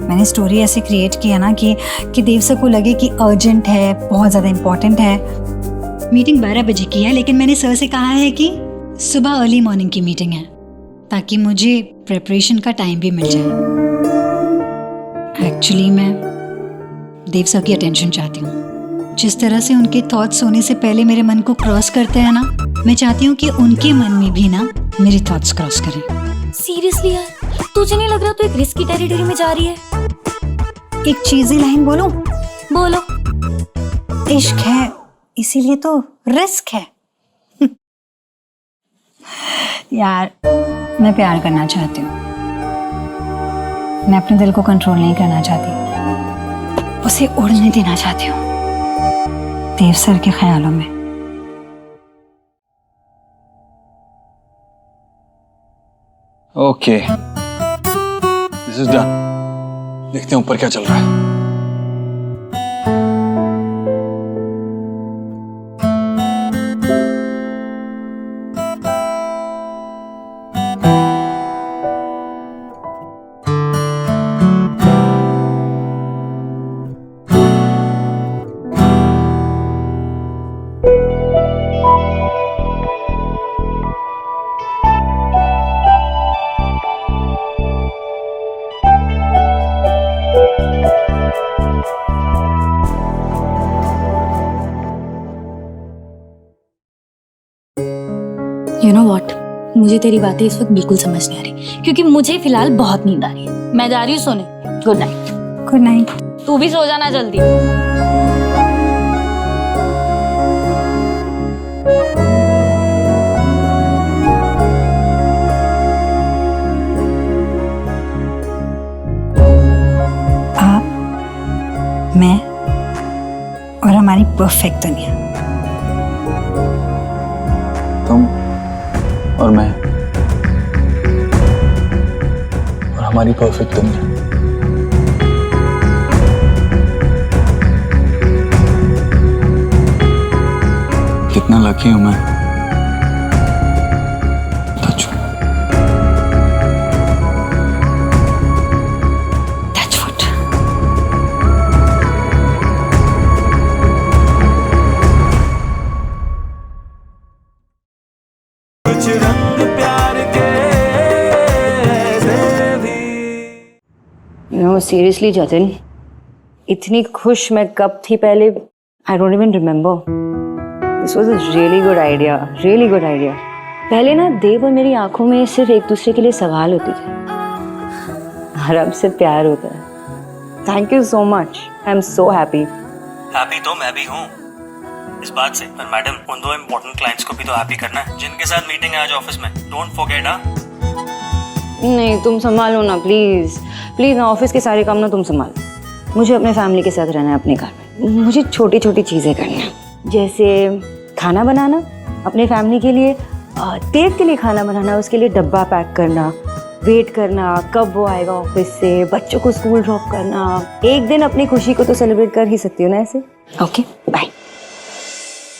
मैंने स्टोरी ऐसे क्रिएट किया ना कि देव सर को लगे कि अर्जेंट है, बहुत ज़्यादा इम्पोर्टेंट है। मीटिंग 12 बजे की है, लेकिन मैंने सर से कहा है कि सुबह अर्ली मॉर्निंग की मीटिंग है ताकि मुझे प्रिपरेशन का टाइम भी मिल जाए। एक्चुअली मैं देव सर की अटेंशन चाहती हूँ। जिस तरह से उनके थॉट्स होने से पहले मेरे मन को क्रॉस करते हैं ना, मैं चाहती हूँ कि उनके मन में भी ना मेरे थॉट्स क्रॉस करें। सीरियसली यार, तुझे नहीं लग रहा तू एक रिस्की टेरिटरी में जा रही है? एक चीज़ी लाइन बोलो? बोलो। इश्क है इसीलिए तो रिस्क है। यार मैं प्यार करना चाहती हूँ, मैं अपने दिल को कंट्रोल नहीं करना चाहती, उसे उड़ने देना चाहती हूँ देव सर के ख्यालों में। Okay, this is done. देखते हैं ऊपर क्या चल रहा है। You know what? मुझे तेरी बातें इस वक्त बिल्कुल समझ नहीं आ रही, क्योंकि मुझे फिलहाल बहुत नींद आ रही है। मैं जा रही हूँ सोने। Good night. Good night. तू भी सो जाना जल्दी। आप, मैं और हमारी परफेक्ट दुनिया। तुम और मैं और हमारी परफेक्ट दुनिया। कितना लकी हूं मैं। Touch wood. कुछ रंग प्यार के नो सीरियसली जतिन, इतनी खुश मैं कब थी पहले, I don't even remember. This was a really good idea, really good idea. पहले ना देव और मेरी आंखों में सिर्फ एक दूसरे के लिए सवाल होते थे, और अब से प्यार होता है। Thank you so much, I am so happy. Happy तो मैं भी हूँ इस बात से, पर मैडम उन 2 इम्पोर्टेंट क्लाइंट्स को भी तो हैप्पी करना है जिनके साथ मीटिंग है आज ऑफिस में। Don't forget. नहीं, तुम संभालो ना प्लीज प्लीज ना, ऑफिस के सारे काम ना तुम संभालो। मुझे अपने फैमिली के साथ रहना है अपने घर में। मुझे छोटी छोटी चीजें करनी है, जैसे खाना बनाना अपने फैमिली के लिए, देव के लिए खाना बनाना, उसके लिए डब्बा पैक करना, वेट करना कब वो आएगा ऑफिस से, बच्चों को स्कूल ड्रॉप करना। एक दिन अपनी खुशी को तो सेलिब्रेट कर ही सकती हो ना ऐसे। Okay bye.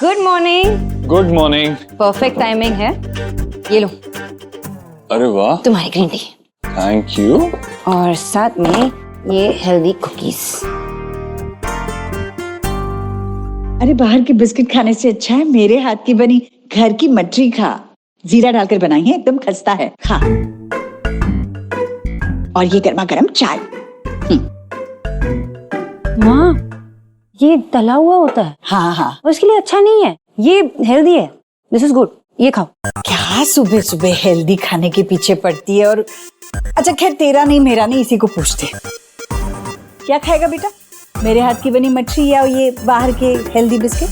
Good morning. Good morning. Perfect timing है, ये लो अरे वाह, तुम्हारी ग्रीन टी। Thank you. और साथ में ये हेल्दी कुकीज। अरे बाहर के बिस्किट खाने से अच्छा है मेरे हाथ की बनी घर की मटरी खा। जीरा डालकर बनाई है, एकदम खस्ता है, खा। और ये गर्मा गर्म चाय। माँ, ये तला हुआ होता है। हाँ हाँ, और इसके लिए अच्छा नहीं है, ये हेल्दी है। दिस इज गुड, ये खाओ। क्या सुबह सुबह हेल्दी खाने के पीछे पड़ती है। और अच्छा खैर, तेरा नहीं मेरा नहीं, इसी को पूछते। क्या खाएगा बेटा, मेरे हाथ की बनी मछली या ये बाहर के हेल्दी बिस्किट?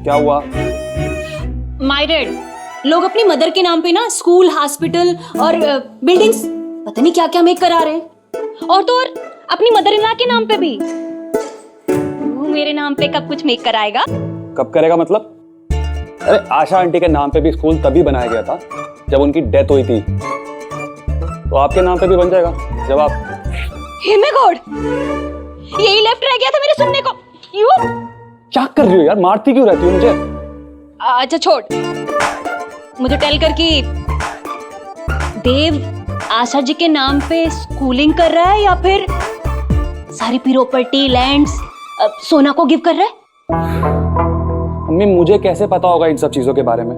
क्या हुआ? माय डैड, लोग अपनी मदर के नाम पे ना स्कूल, हॉस्पिटल और बिल्डिंग्स पता नहीं क्या क्या मेक करा रहे हैं। और तो और अपनी मदर इन लॉ के नाम पे भी। तू मेरे नाम पे कब कुछ मेक कराएगा? कब करेगा मतलब? अरे आशा आंटी के नाम पे भी स्कूल तभी बनाया गया था जब उनकी डेथ हुई थी। तो आपके नाम पे भी बन जाएगा जब आप। हे माय गॉड, यही लेफ्ट रह गया था मेरे सुनने को। यू क्या कर रही हो यार, मारती क्यों रहती हो मुझे? अच्छा छोड़, मुझे टेल कर कि देव आशा जी के नाम पे स्कूलिंग कर रहा है या फिर सारी प्रॉपर्टी लैंड्स सोना को गिव कर रहा है? मम्मी मुझे कैसे पता होगा इन सब चीजों के बारे में?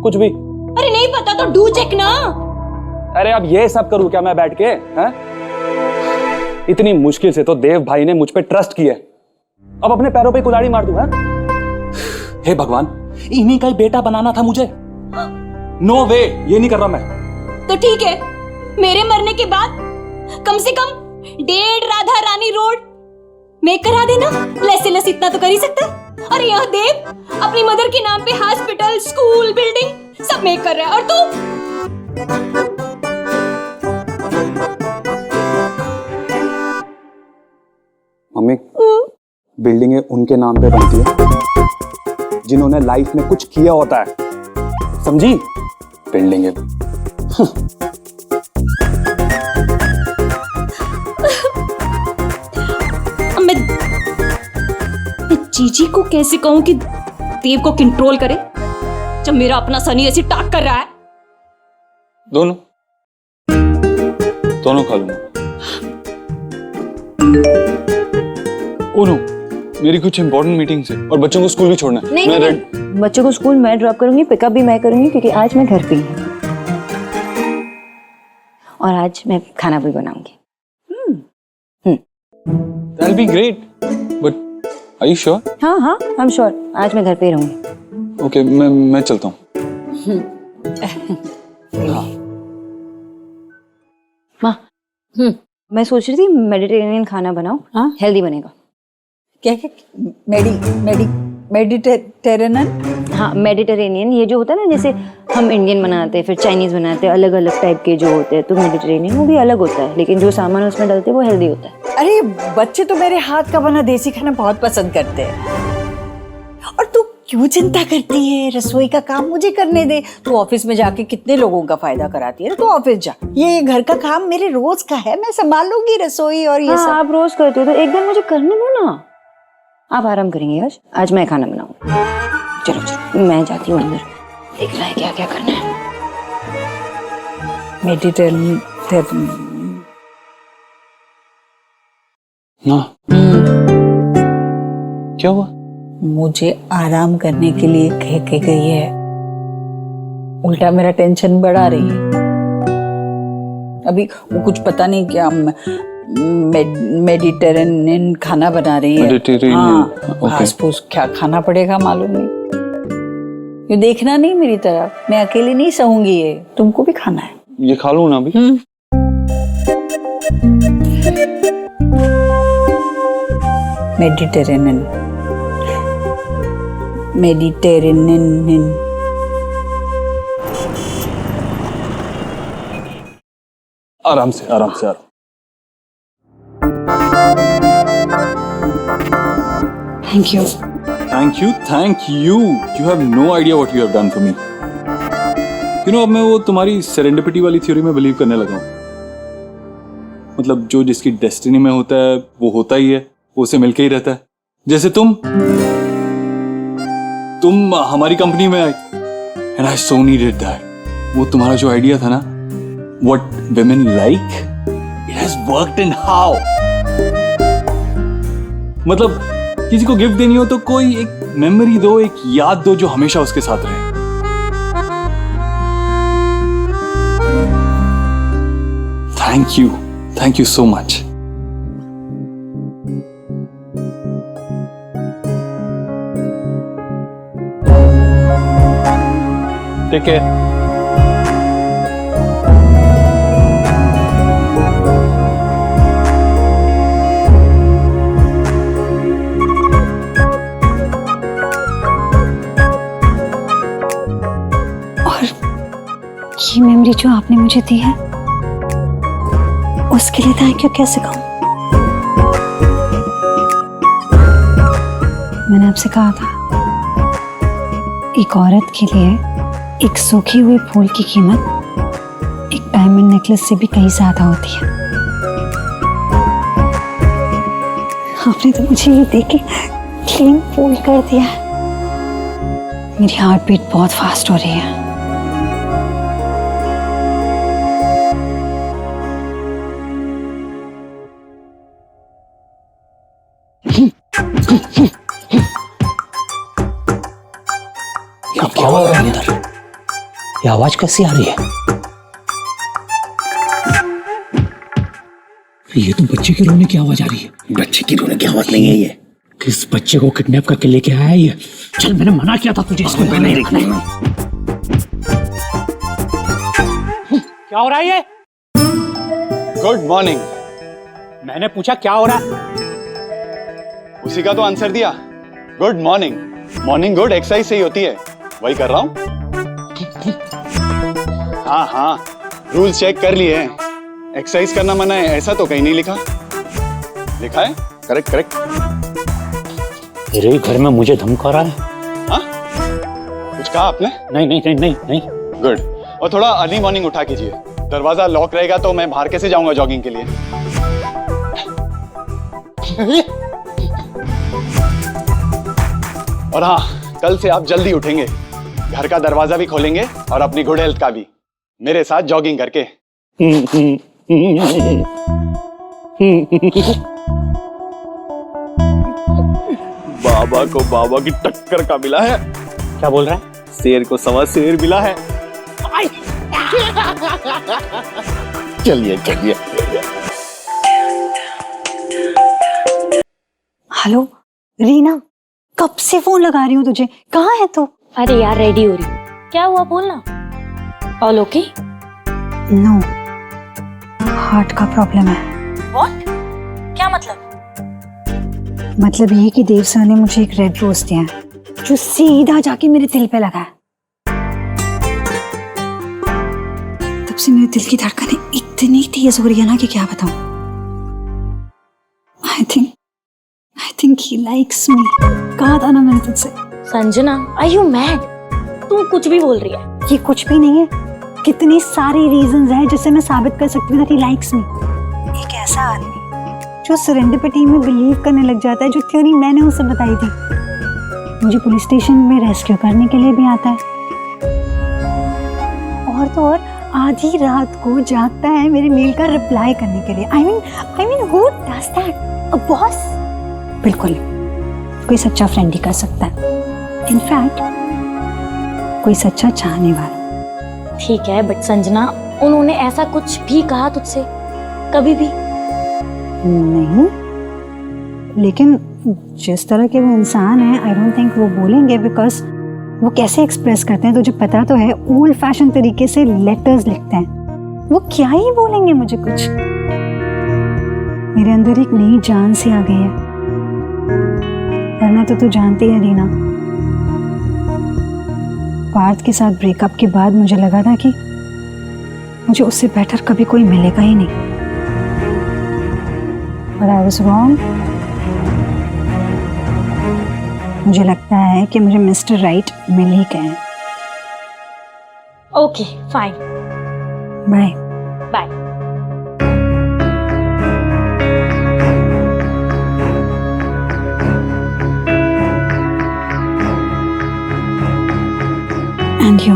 कुछ भी। अरे नहीं पता तो डू चेक ना। अरे अब ये सब करूं क्या मैं बैठ के? हैं? इतनी मुश्किल से तो देव भाई ने मुझ पे ट्रस्ट किया, अब अपने पैरों पे कुल्हाड़ी मार दूं? हे भगवान, इन्हीं का ही बेटा बनाना था मुझे। नो वे, ये नहीं कर रहा मैं। तो ठीक है, मेरे मरने के बाद कम से कम 1.5 राधा रानी रोड मेक करा देना। लेस इतना तो कर ही सकता है। और यह देव अपनी मदर के नाम पे हॉस्पिटल, स्कूल, बिल्डिंग सब मेक कर रहा है। और तू मम्मी, बिल्डिंगें उनके नाम पे बनती है जिन्होंने लाइफ में कुछ किया होता है, समझी? बिल्डिंगें। मैं जीजी को कैसे कहूं कि देव को कंट्रोल करे जब मेरा अपना सनी ऐसी टाक कर रहा है। दोनों खा लूंगा। ओनो, मेरी कुछ इंपॉर्टेंट मीटिंग्स है और बच्चों को स्कूल भी छोड़ना है। नहीं, बच्चों को स्कूल मैं ड्रॉप करूंगी, पिकअप भी मैं करूंगी क्योंकि आज मैं घर पे ही हूँ और आज मैं खाना भी बनाऊंगी। That'll be great. But are you sure? हाँ हाँ, I'm sure. आज मैं घर पे ही रहूंगी। Okay, मैं चलता हूँ। माँ, मैं सोच रही थी मेडिटेरेनियन खाना बनाओ। हाँ, हेल्दी बनेगा। क्या क्या? मेडिटेरेनियन? हाँ, मेडिटेरेनियन ये जो होता है ना, जैसे हम इंडियन बनाते हैं फिर चाइनीज बनाते हैं, अलग अलग टाइप के जो होते हैं, तो मेडिटेरेनियन वो भी अलग होता है, लेकिन जो सामान उसमें डालते हैं वो हेल्दी होता है। अरे बच्चे तो मेरे हाथ का बना देसी खाना बहुत पसंद करते हैं। और तू क्यों चिंता करती है? रसोई का काम मुझे करने दे। तू ऑफिस में जाके कितने लोगों का फायदा कराती है। तू ऑफिस जा, ये घर का काम मेरे रोज का है, मैं संभाल लूंगी रसोई और ये सब। आप रोज करते हो तो एक दिन मुझे करने दो ना। आप आराम करेंगे आज मैं खाना बनाऊंगी। चलो चलो, मैं जाती हूँ अंदर, देखना है क्या क्या करना है। मेडिटेरेनियन। क्या हुआ? मुझे आराम करने के लिए कह के गई है, उल्टा मेरा टेंशन बढ़ा रही है। अभी वो कुछ पता नहीं क्या मेडिटेरेनियन खाना बना रही है। हाँ, घास-फूस क्या खाना पड़ेगा मालूम नहीं। ये देखना नहीं मेरी तरफ, मैं अकेली नहीं सहूंगी, ये तुमको भी खाना है। ये खा लूं ना अभी? Mediterranean Mediterranean. आराम से आराम से आराम। Thank you. Thank you thank you. You have no idea what you have done for me. You know, अब मैं वो तुम्हारी सेरेंडिपिटी वाली थ्योरी में बिलीव करने लगा हूं। मतलब जो जिसकी डेस्टिनी में होता है वो होता ही है, वो उसे मिलके ही रहता है। जैसे तुम हमारी कंपनी में I and I so needed that. वो तुम्हारा जो आइडिया था ना, what women like, it has worked in how? मतलब किसी को गिफ्ट देनी हो तो कोई एक मेमोरी दो, एक याद दो जो हमेशा उसके साथ रहे। Thank you so much. Take care. ये मेमोरी जो आपने मुझे दी है उसके लिए थैंक यू कैसे कहूं? मैंने आपसे कहा था एक औरत के लिए एक सूखे हुए फूल की कीमत एक डायमंड नेकलेस से भी कहीं ज्यादा होती है। आपने तो मुझे ये देख के क्लीन फूल कर दिया। मेरी हार्ट बीट बहुत फास्ट हो रही है। क्या हो रहा है इधर? ये आवाज कैसी आ रही है? ये तो बच्चे के रोने की आवाज आ रही है। बच्चे की रोने की आवाज नहीं है ये। किस बच्चे को किडनैप करके लेके आया है ये? चल, मैंने मना किया था तुझे इसको नहीं रखने। क्या हो रहा है ये? Good morning. मैंने पूछा क्या हो रहा है? उसी का तो आंसर दिया, good morning. Morning good exercise से ही होती है, वही कर रहा हूं। हाँ, रूल्स चेक कर लिए हैं। एक्सरसाइज करना मना है ऐसा तो कहीं नहीं लिखा। लिखा है? करेक्ट। तेरे घर में मुझे धमका रहा है? हाँ? कुछ कहा आपने? नहीं। गुड। और थोड़ा अर्ली मॉर्निंग उठा कीजिए, दरवाजा लॉक रहेगा तो मैं बाहर कैसे जाऊंगा जॉगिंग के लिए। और हाँ, कल से आप जल्दी उठेंगे, घर का दरवाजा भी खोलेंगे और अपनी गुड हेल्थ का भी, मेरे साथ जॉगिंग करके। बाबा को बाबा की टक्कर का मिला है। क्या बोल रहा है? शेर को सवा शेर मिला है। चलिए। हेलो रीना, कब से फोन लगा रही हूँ तुझे, कहाँ है तू? अरे यार, रेडी हो रही। क्या हुआ बोलना। All okay? नो, हार्ट का प्रॉब्लम है। व्हाट? क्या मतलब? मतलब ये कि देव सर ने मुझे एक रेड रोज दिया है जो सीधा जाके मेरे दिल पे लगा है। तब से मेरे दिल की धड़कनें इतनी तेज हो रही है ना कि क्या बताऊं। I think he likes me. कहा था ना मैंने तुझसे। Sanjana, are you mad? तू कुछ भी बोल रही है। ये कुछ भी नहीं है। कितनी सारी रीजंस हैं जिससे मैं साबित कर सकती हूँ कि he likes me। एक ऐसा आदमी जो सेरेंडिपिटी में बिलीव करने लग जाता है, जो थ्योरी मैंने उसे बताई थी, मुझे पुलिस स्टेशन में रेस्क्यू करने के लिए भी आता है। और तो और आधी रात को जागता है मेरे मेल का रिप्लाई करने के लिए। I mean who does that? A boss? बिल्कुल, कोई सच्चा फ्रेंड ही कर सकता है। इनफैक्ट कोई सच्चा चाहने वाला। ठीक है, बट संजना, उन्होंने ऐसा कुछ भी कहा तुझसे कभी भी? नहीं, लेकिन जिस तरह के वो इंसान है, आई डोंट थिंक वो बोलेंगे, बिकॉज वो कैसे एक्सप्रेस करते हैं तुझे पता तो है। ओल्ड फैशन तरीके से लेटर्स लिखते हैं। वो क्या ही बोलेंगे मुझे कुछ। मेरे अंदर एक नई जान सी आ गई है, वरना तो तू जानती है रीना, पार्थ के साथ ब्रेकअप के बाद मुझे लगा था कि मुझे उससे बेटर कभी कोई मिलेगा ही नहीं, but I was wrong. मुझे लगता है कि मुझे मिस्टर राइट मिल ही गए हैं। Okay fine, bye. Bye. And you.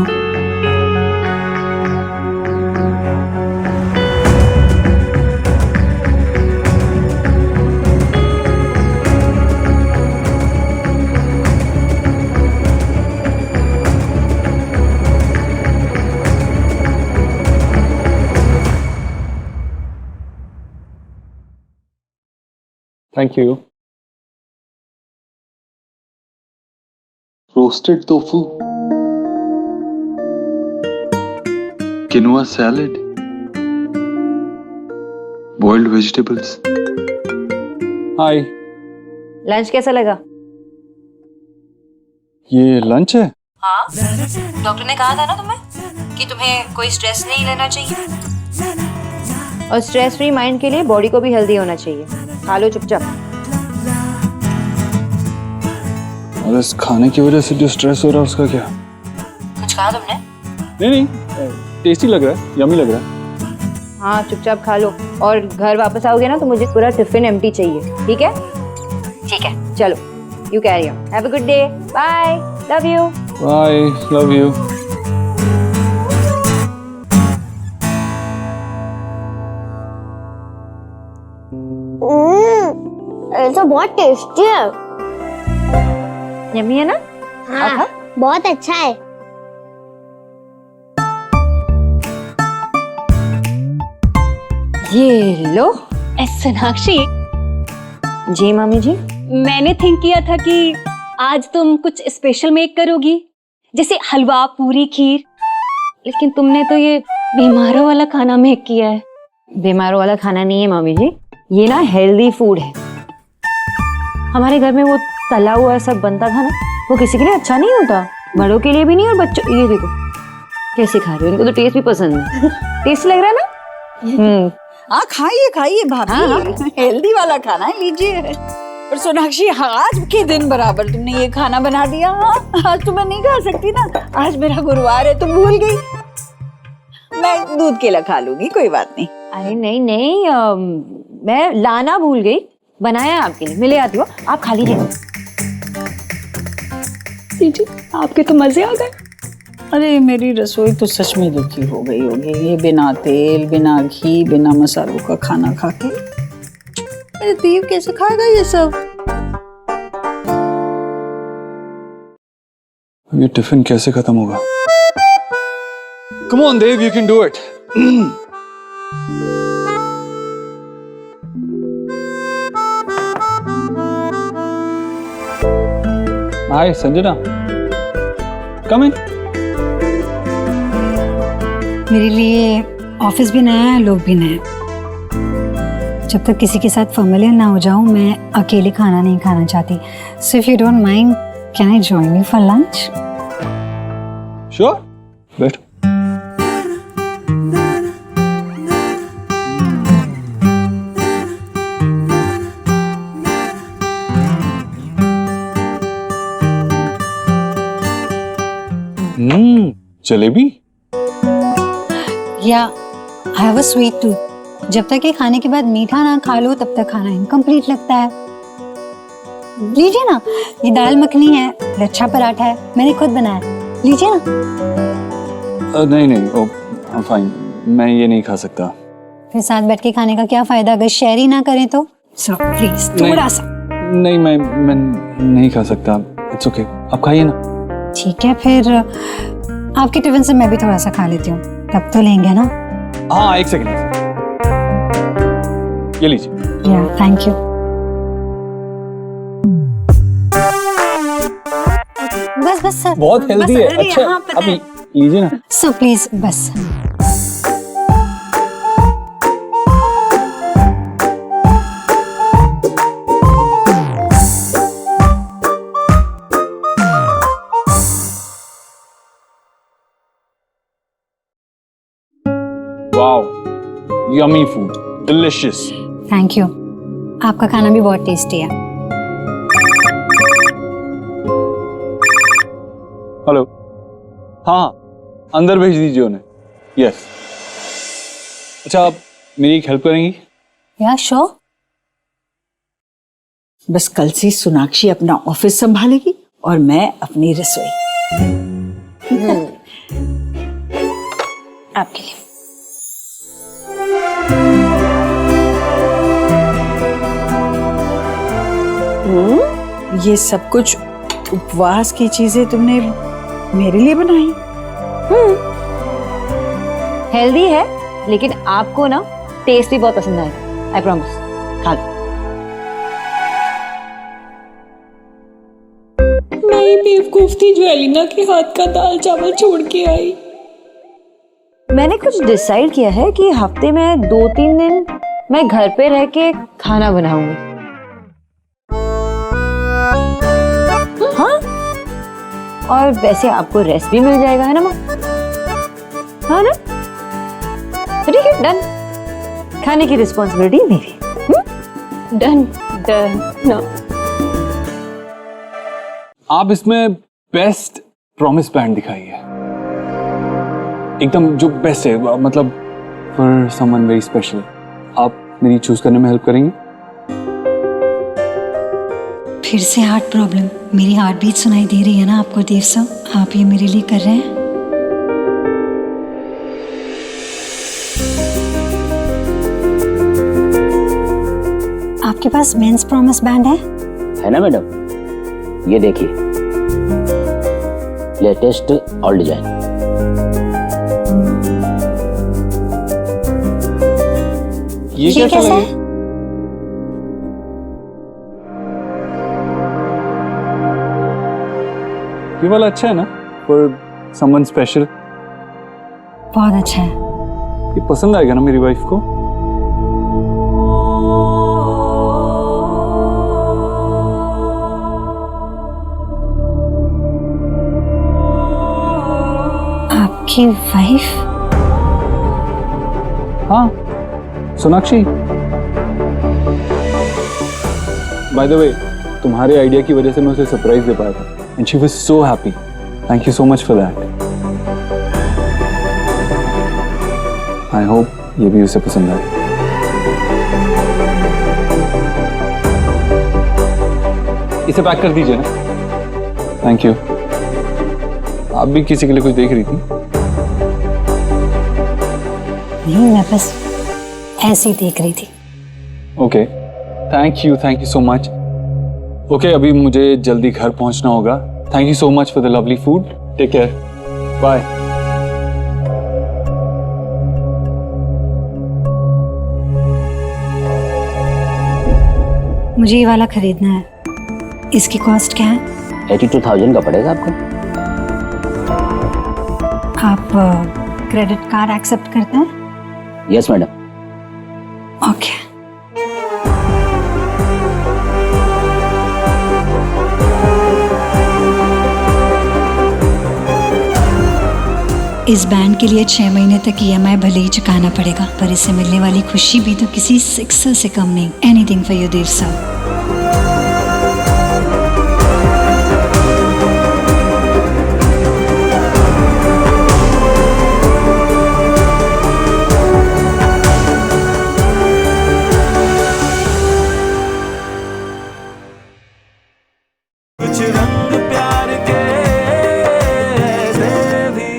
Thank you. Roasted tofu. Quinoa salad. Boiled vegetables. Hi. Lunch कैसा लगा? ये लंच है? हाँ, डॉक्टर ने कहा था ना तुम्हें कि तुम्हें कोई स्ट्रेस नहीं लेना चाहिए और स्ट्रेस फ्री माइंड के लिए बॉडी को भी हेल्दी होना चाहिए। खा लो चुपचाप। और इस खाने की वजह से जो स्ट्रेस हो रहा है उसका क्या? कुछ कहा तुमने? नहीं, टेस्टी लग रहा है, यम्मी लग रहा है। हाँ, चुपचाप खा लो और घर वापस आओगे ना तो मुझे पूरा टिफिन एम्प्टी चाहिए, ठीक है? ठीक है, चलो, you carry on. Have a good day, bye, love you. Bye, love you. ये तो बहुत टेस्टी है। यम्मी है ना? हाँ, बहुत अच्छा है। ये लो। सोनाक्षी। जी मामी जी। मैंने थिंक किया था कि आज तुम कुछ स्पेशल मेक करोगी, जैसे हलवा, पूरी, खीर, लेकिन तुमने तो ये बीमारों वाला खाना मेक किया है। बीमारों वाला खाना नहीं है मामी जी, ये ना हेल्दी फूड है। हमारे घर में वो तला हुआ सब बनता था ना, वो किसी के लिए अच्छा नहीं होता, बड़ों के लिए भी नहीं और बच्चों। ये देखो कैसे खा रहे हो, इनको तो टेस्ट भी पसंद है। टेस्ट लग रहा है ना? हाँ, खाइए खाइए भाभी, हेल्दी वाला खाना है, लीजिए। पर सोनाक्षी, आज के दिन बराबर तुमने ये खाना बना दिया। हाँ, आज तो मैं नहीं खा सकती ना, आज मेरा गुरुवार है, तुम भूल गई। मैं दूध केला खा लूंगी, कोई बात नहीं। अरे नहीं नहीं, मैं लाना भूल गई, बनाया आपके लिए, मिले आती हो, आप खा लीजिए। जी, आपके तो मजे आ गए। अरे मेरी रसोई तो सच में दुखी हो गई होगी, ये बिना तेल, बिना घी, बिना मसालों का खाना खा के। अरे देव कैसे खाएगा ये सब? ये टिफिन कैसे खत्म होगा? Come on, Dave, you can do it. Hi, Sanjana. Come in. मेरे लिए ऑफिस भी नया है, लोग भी नए। जब तक किसी के साथ फैमिलियर ना हो जाऊं, मैं अकेले खाना नहीं खाना चाहती। So if you don't mind, can I join you for lunch? Sure. बैठ। जलेबी? या I have a sweet tooth. जब तक ये खाने के बाद मीठा ना खा लो तब तक खाना इनकम्प्लीट लगता है। लीजिए ना, ये दाल मखनी है, लच्छा पराठा है, मैंने खुद बनाया, लीजिए ना। नहीं, I'm fine. मैं ये नहीं खा सकता। फिर साथ बैठ के खाने का क्या फायदा अगर शेयर ही ना करें तो? सो प्लीज थोड़ा सा। नहीं, मैं नहीं खा सकता। इट्स ओके, आप खाइए ना। ठीक है, फिर आपके टिफिन से मैं भी थोड़ा सा खा लेती हूँ, तब तो लेंगे ना? हाँ, एक सेकंड, ये लीजिए। या थैंक यू। बस सर, बहुत हेल्दी है। अच्छा, आप लीजिए ना। सो प्लीज बस। Yummy food, delicious. Thank you, आपका खाना भी बहुत टेस्टी है। हेलो, हाँ अंदर भेज दीजिए उन्हें। यस। अच्छा, आप मेरी एक हेल्प करेंगी? या श्योर। बस कल से सोनाक्षी अपना ऑफिस संभालेगी और मैं अपनी रसोई। आपके लिए। ये सब कुछ उपवास की चीजें तुमने मेरे लिए बनाई? हेल्दी है, लेकिन आपको ना टेस्ट भी बहुत पसंद आएगा, आई प्रॉमिस। खा लो। मैं बेवकूफ थी जो एलिना के हाथ का दाल चावल छोड़ के आई। मैंने कुछ डिसाइड किया है कि हफ्ते में 2-3 दिन मैं घर पे रह के खाना बनाऊंगी। हाँ, और वैसे आपको रेस्ट भी मिल जाएगा, है ना माँ? हाँ ना? तो ठीक है, डन। खाने की रिस्पॉन्सिबिलिटी मेरी। Done done no. आप इसमें बेस्ट प्रॉमिस बैंड दिखाइए, एकदम जो बेस्ट है, मतलब फॉर समवन वेरी स्पेशल। आप मेरी चूज करने में हेल्प करेंगे? फिर से हार्ट प्रॉब्लम? मेरी हार्ट बीट सुनाई दे रही है ना आपको देव साहब? आप ये मेरे लिए कर रहे हैं? आपके पास मेंस प्रॉमिस बैंड है ना मैडम? ये देखिए, लेटेस्ट ऑल डिजाइन। ये कैसा लगे? ये वाला अच्छा है ना, फॉर समवन स्पेशल? बहुत अच्छा है। ये पसंद आएगा ना मेरी वाइफ को? आपकी वाइफ? हाँ, सोनाक्षी। बाय द वे, तुम्हारे आइडिया की वजह से मैं उसे सरप्राइज दे पाया था, and she was so happy. Thank you so much for that. I hope ये भी उसे पसंद आए। इसे पैक कर दीजिए ना। Thank you. आप भी किसी के लिए कुछ देख रही थी? नहीं, मैं बस ऐसे ही देख रही थी। Okay, thank you so much. Okay, अभी मुझे जल्दी घर पहुंचना होगा। Thank you so much for the lovely food. Take care, bye. मुझे ये वाला खरीदना है। इसकी कॉस्ट क्या है? 82,000 का पड़ेगा आपको। आप क्रेडिट कार्ड एक्सेप्ट करते हैं? Yes madam. ओके। इस बैंड के लिए 6 महीने तक EMI भले ही चुकाना पड़ेगा, पर इससे मिलने वाली खुशी भी तो किसी सिक्सर से कम नहीं। एनीथिंग फॉर यू देव साहब। कुछ रंग प्यार के ऐसे भी।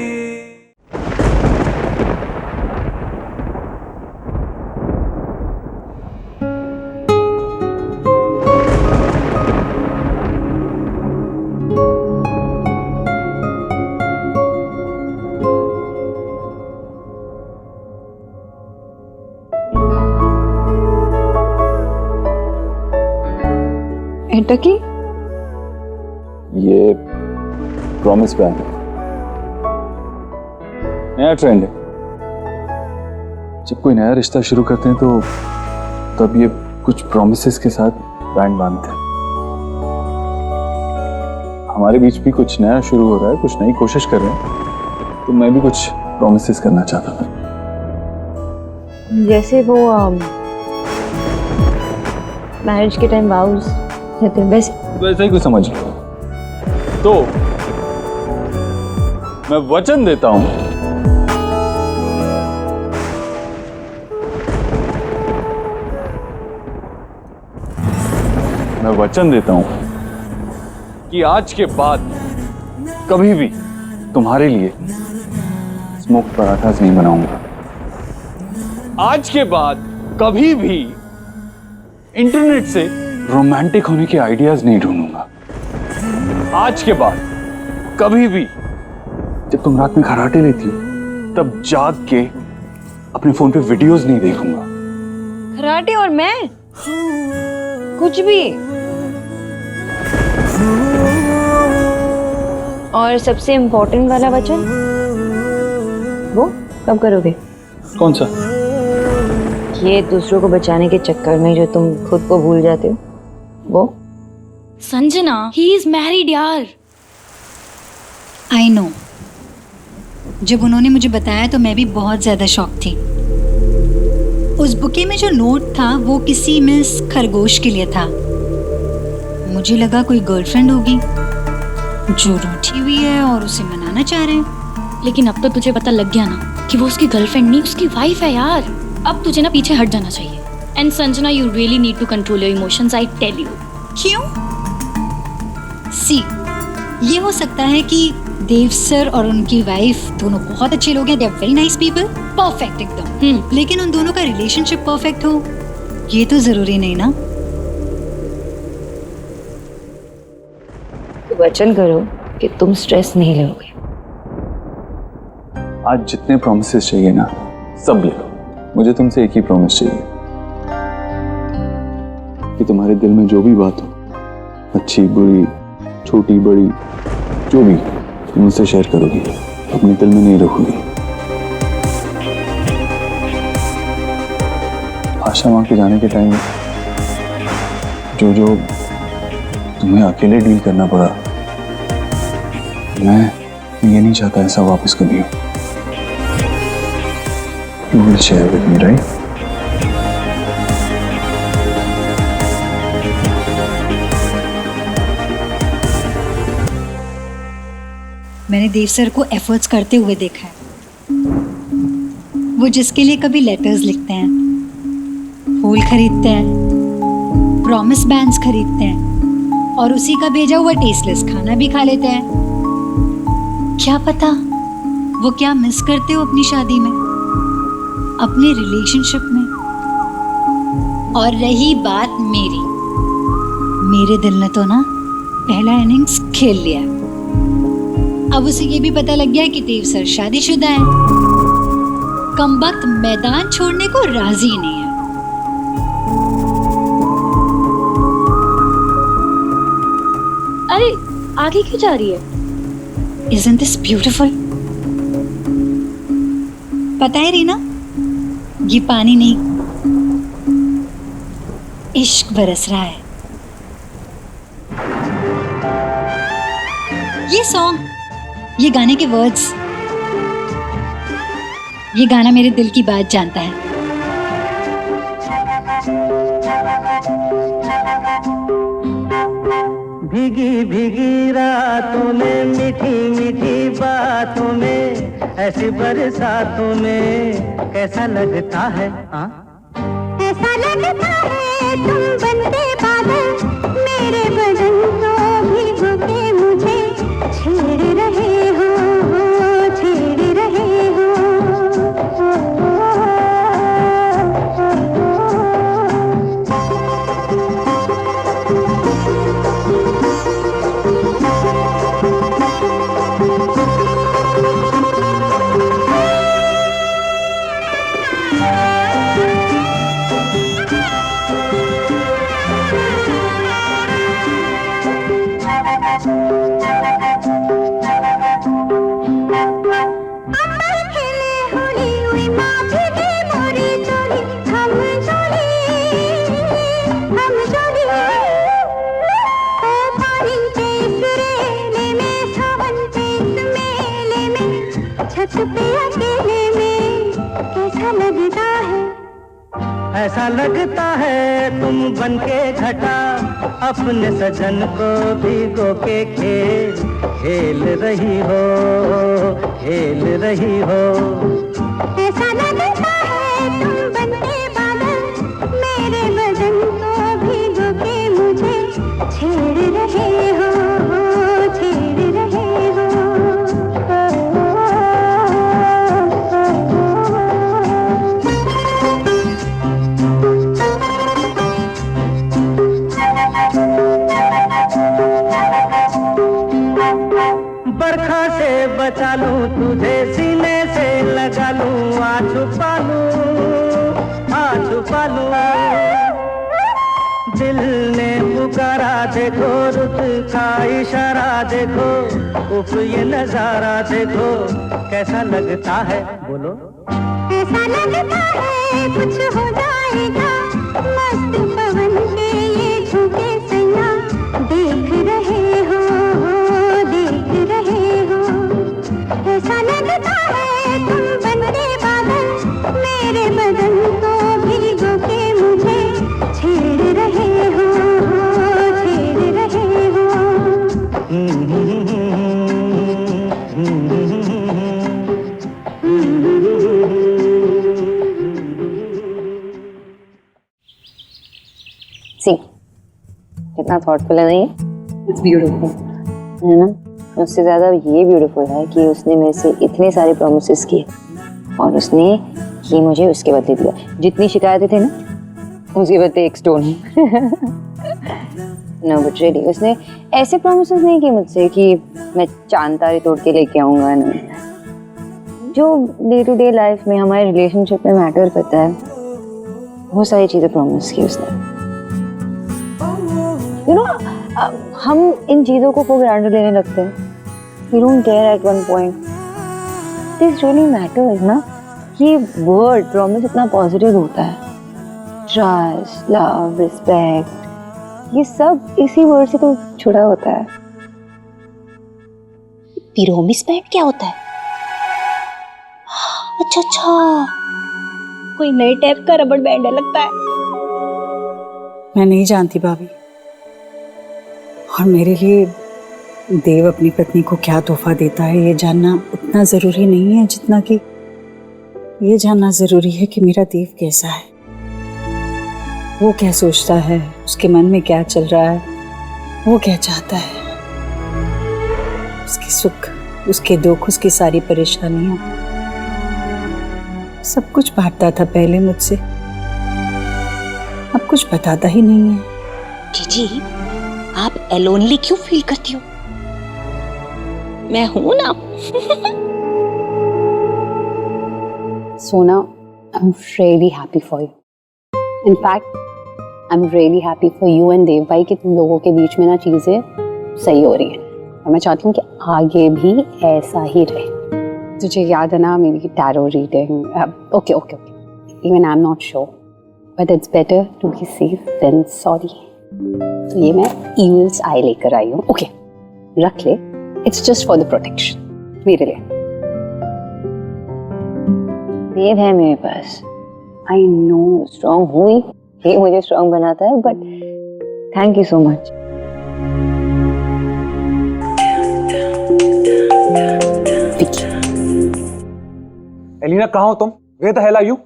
एंटर की ये प्रॉमिस बैंड है, नया ट्रेंड है। जब कोई नया रिश्ता शुरू करते हैं तो तब ये कुछ प्रॉमिसेस के साथ बैंड बांधते हैं। हमारे बीच भी कुछ नया शुरू हो रहा है, कुछ नई कोशिश कर रहे हैं, तो मैं भी कुछ प्रॉमिसेस करना चाहता था। जैसे वो मैरिज के टाइम वाउस देते हैं वैसे ही कुछ समझ लो। तो मैं वचन देता हूं कि आज के बाद कभी भी तुम्हारे लिए स्मोक पराठास नहीं बनाऊंगा। आज के बाद कभी भी इंटरनेट से रोमांटिक होने के आइडियाज नहीं ढूंढूंगा। आज के बाद कभी भी जब तुम रात में खर्राटे लेती हो तब जाग के अपने फोन पे वीडियोस नहीं देखूंगा। खराटे और मैं कुछ भी। और सबसे इम्पोर्टेंट वाला वचन वो कब करोगे? कौन सा? ये दूसरों को बचाने के चक्कर में जो तुम खुद को भूल जाते हो वो। संजना, ही इज मैरिड यार। I know. जब उन्होंने मुझे बताया तो मैं भी बहुत ज्यादा शॉक थी। उस बुके में जो नोट था वो किसी मिस खरगोश के लिए था। मुझे लगा कोई गर्लफ्रेंड होगी जो रूठी हुई है और उसे मनाना चाह रहे हैं। लेकिन अब तो तुझे पता लग गया ना कि वो उसकी गर्लफ्रेंड नहीं, उसकी वाइफ है यार। अब तुझे ना पीछे हट जाना चाहिए। And Sanjana, you really need to control your emotions, I tell you. क्यों? सी, ये हो सकता है कि देव सर और उनकी वाइफ दोनों बहुत अच्छे लोग हैं, they are very nice people, perfect एकदम। लेकिन उन दोनों का रिलेशनशिप परफेक्ट हो ये तो जरूरी नहीं ना। तो वचन करो कि तुम स्ट्रेस नहीं लोगे। आज जितने प्रॉमिसेस चाहिए ना सब ले लो। मुझे तुमसे एक ही प्रॉमिस चाहिए कि तुम्हारे दिल में जो भी बात हो, अच्छी बुरी छोटी बड़ी जो भी, तुम मुझसे शेयर करोगी, अपने दिल में नहीं रखोगी। आशा माँ के जाने के टाइम जो तुम्हें अकेले डील करना पड़ा, मैं ये नहीं चाहता ऐसा वापस कभी हो। You will share with me, right? मैंने देव सर को एफर्ट्स करते हुए देखा है। वो जिसके लिए कभी लेटर्स लिखते हैं, फूल खरीदते हैं, प्रॉमिस बैंड्स खरीदते हैं और उसी का भेजा हुआ टेस्टलेस खाना भी खा लेते हैं। क्या पता वो क्या मिस करते हो अपनी शादी में, अपने रिलेशनशिप में। और रही बात मेरे दिल ने तो ना पहला इनिंग्स खेल लिया। अब उसे ये भी पता लग गया कि देव सर शादीशुदा है। कमबख्त मैदान छोड़ने को राजी नहीं है। अरे आगे क्यों जा रही है? Isn't this beautiful? पता है रीना, ये पानी नहीं, इश्क बरस रहा है। ये सॉन्ग, ये गाने के वर्ड्स, ये गाना मेरे दिल की बात जानता है। भीगी भीगी रातों में मीठी मीठी बातों में ऐसी बरसातों में कैसा लगता है? ऐसा लगता है तुम बनते बादल, मेरे बदन को भिगो के मुझे छेड़ रहे हो, छेड़ रहे हो। छत पे अकेले में कैसा लगता है? ऐसा लगता है तुम बनके घटा अपने सजन को भिगो के खेल रही हो, खेल रही हो। ऐसा लगता है तुम बनके बादल मेरे बदन को भिगो के मुझे छेड़ रहे हो, छेड़ रहे हो। बरखा से बचा लूं तुझे सीने से लगा लूं, आ छुपा लूं, आ छुपा लूं। दिल ने पुकारा देखो, रुत का इशारा देखो, उफ ये नजारा देखो, कैसा लगता है बोलो। ऐसा लगता है कुछ हो जाएगा, मस्त पवन के ये झोंके सैया देख रहे हो, देख रहे हो। ऐसा लगता है तुम बनके बादल मेरे बदन को भिगो के मुझे छेड़ रहे हो, छेड़ रहे हो। सी कितना थॉटफुल है, नहीं? इट्स ब्यूटीफुल है ना। उससे ज्यादा ये ब्यूटीफुल है कि उसने मेरे से इतने सारे प्रॉमिसेस किए और उसने ये मुझे उसके बदले दिया। जितनी शिकायतें थे ना उसके बदले एक स्टोन। नो बट रियली उसने ऐसे प्रॉमिसेस नहीं किए मुझसे कि मैं चांद तारे तोड़ के लेके आऊंगा। ना, जो डे टू डे लाइफ में हमारे रिलेशनशिप में मैटर करता है वो सारी चीजें प्रॉमिस की उसने। You know, हम इन चीजों को फॉर ग्रांटेड लेने लगते हैं। We don't care at one point. This really matters ना, ये वर्ड प्रॉमिस इतना पॉजिटिव होता है। ट्रस्ट, लव, रिस्पेक्ट, ये सब इसी वर्ड से तो जुड़ा होता है। पिरोमिस्पेक्ट क्या होता है? अच्छा अच्छा, कोई नए टाइप का रबड़ बैंड है लगता है। मैं नहीं जानती भाभी, और मेरे लिए देव अपनी पत्नी को क्या तोहफा देता है ये जानना उतना ज़रूरी नहीं है जितना कि ये जानना ज़रूरी है कि मेरा देव कैसा है, वो क्या सोचता है, उसके मन में क्या चल रहा है, वो क्या चाहता है, उसके सुख, उसके दुख, उसकी सारी परेशानियां, सब कुछ बांटता था पहले मुझसे, अब कुछ बताता ही नहीं है। जीजी, आप एलोनली क्यों फील करती हो? मैं हूं ना। Sona, I am really happy for you. In fact I am really happy for you and Dev भाई कि तुम लोगों के बीच में ना चीजें सही हो रही हैं, और मैं चाहती हूँ कि आगे भी ऐसा ही रहे। तुझे याद है ना मेरी tarot reading? Okay okay okay, even I am not sure, but it's better to be safe than sorry. तो ये मैं ईगल्स आई लेकर आई हूँ। ओके, रख ले, it's just for the protection, मेरे लिए। देव है मेरे पास, आई नो, स्ट्रॉन्ग हुई, ये मुझे स्ट्रॉन्ग बनाता है, but thank you so much. Elina, कहाँ हो तुम? Where the hell are you?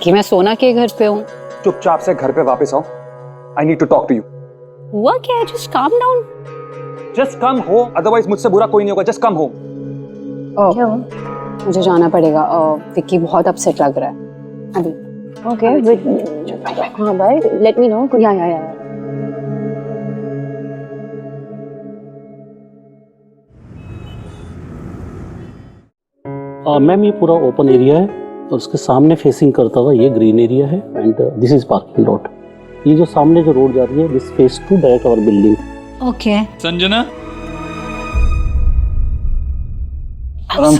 कि मैं सोना के घर पे हूँ। चुपचाप से घर पे वापस आओ। I need to talk to you. हुआ क्या है? Just calm down. Just come हो, otherwise मुझसे बुरा कोई नहीं होगा। Just come हो। क्या हुआ? मुझे जाना पड़ेगा, विक्की बहुत अपसेट लग रहा है अभी। Okay, हाँ भाई, let me know. या मैम ये पूरा ओपन एरिया है और उसके सामने फेसिंग करता हुआ ये ग्रीन एरिया है and this is parking lot. ये जो सामने जो रोड जा रही है this face to direct our building. Okay Sanjana,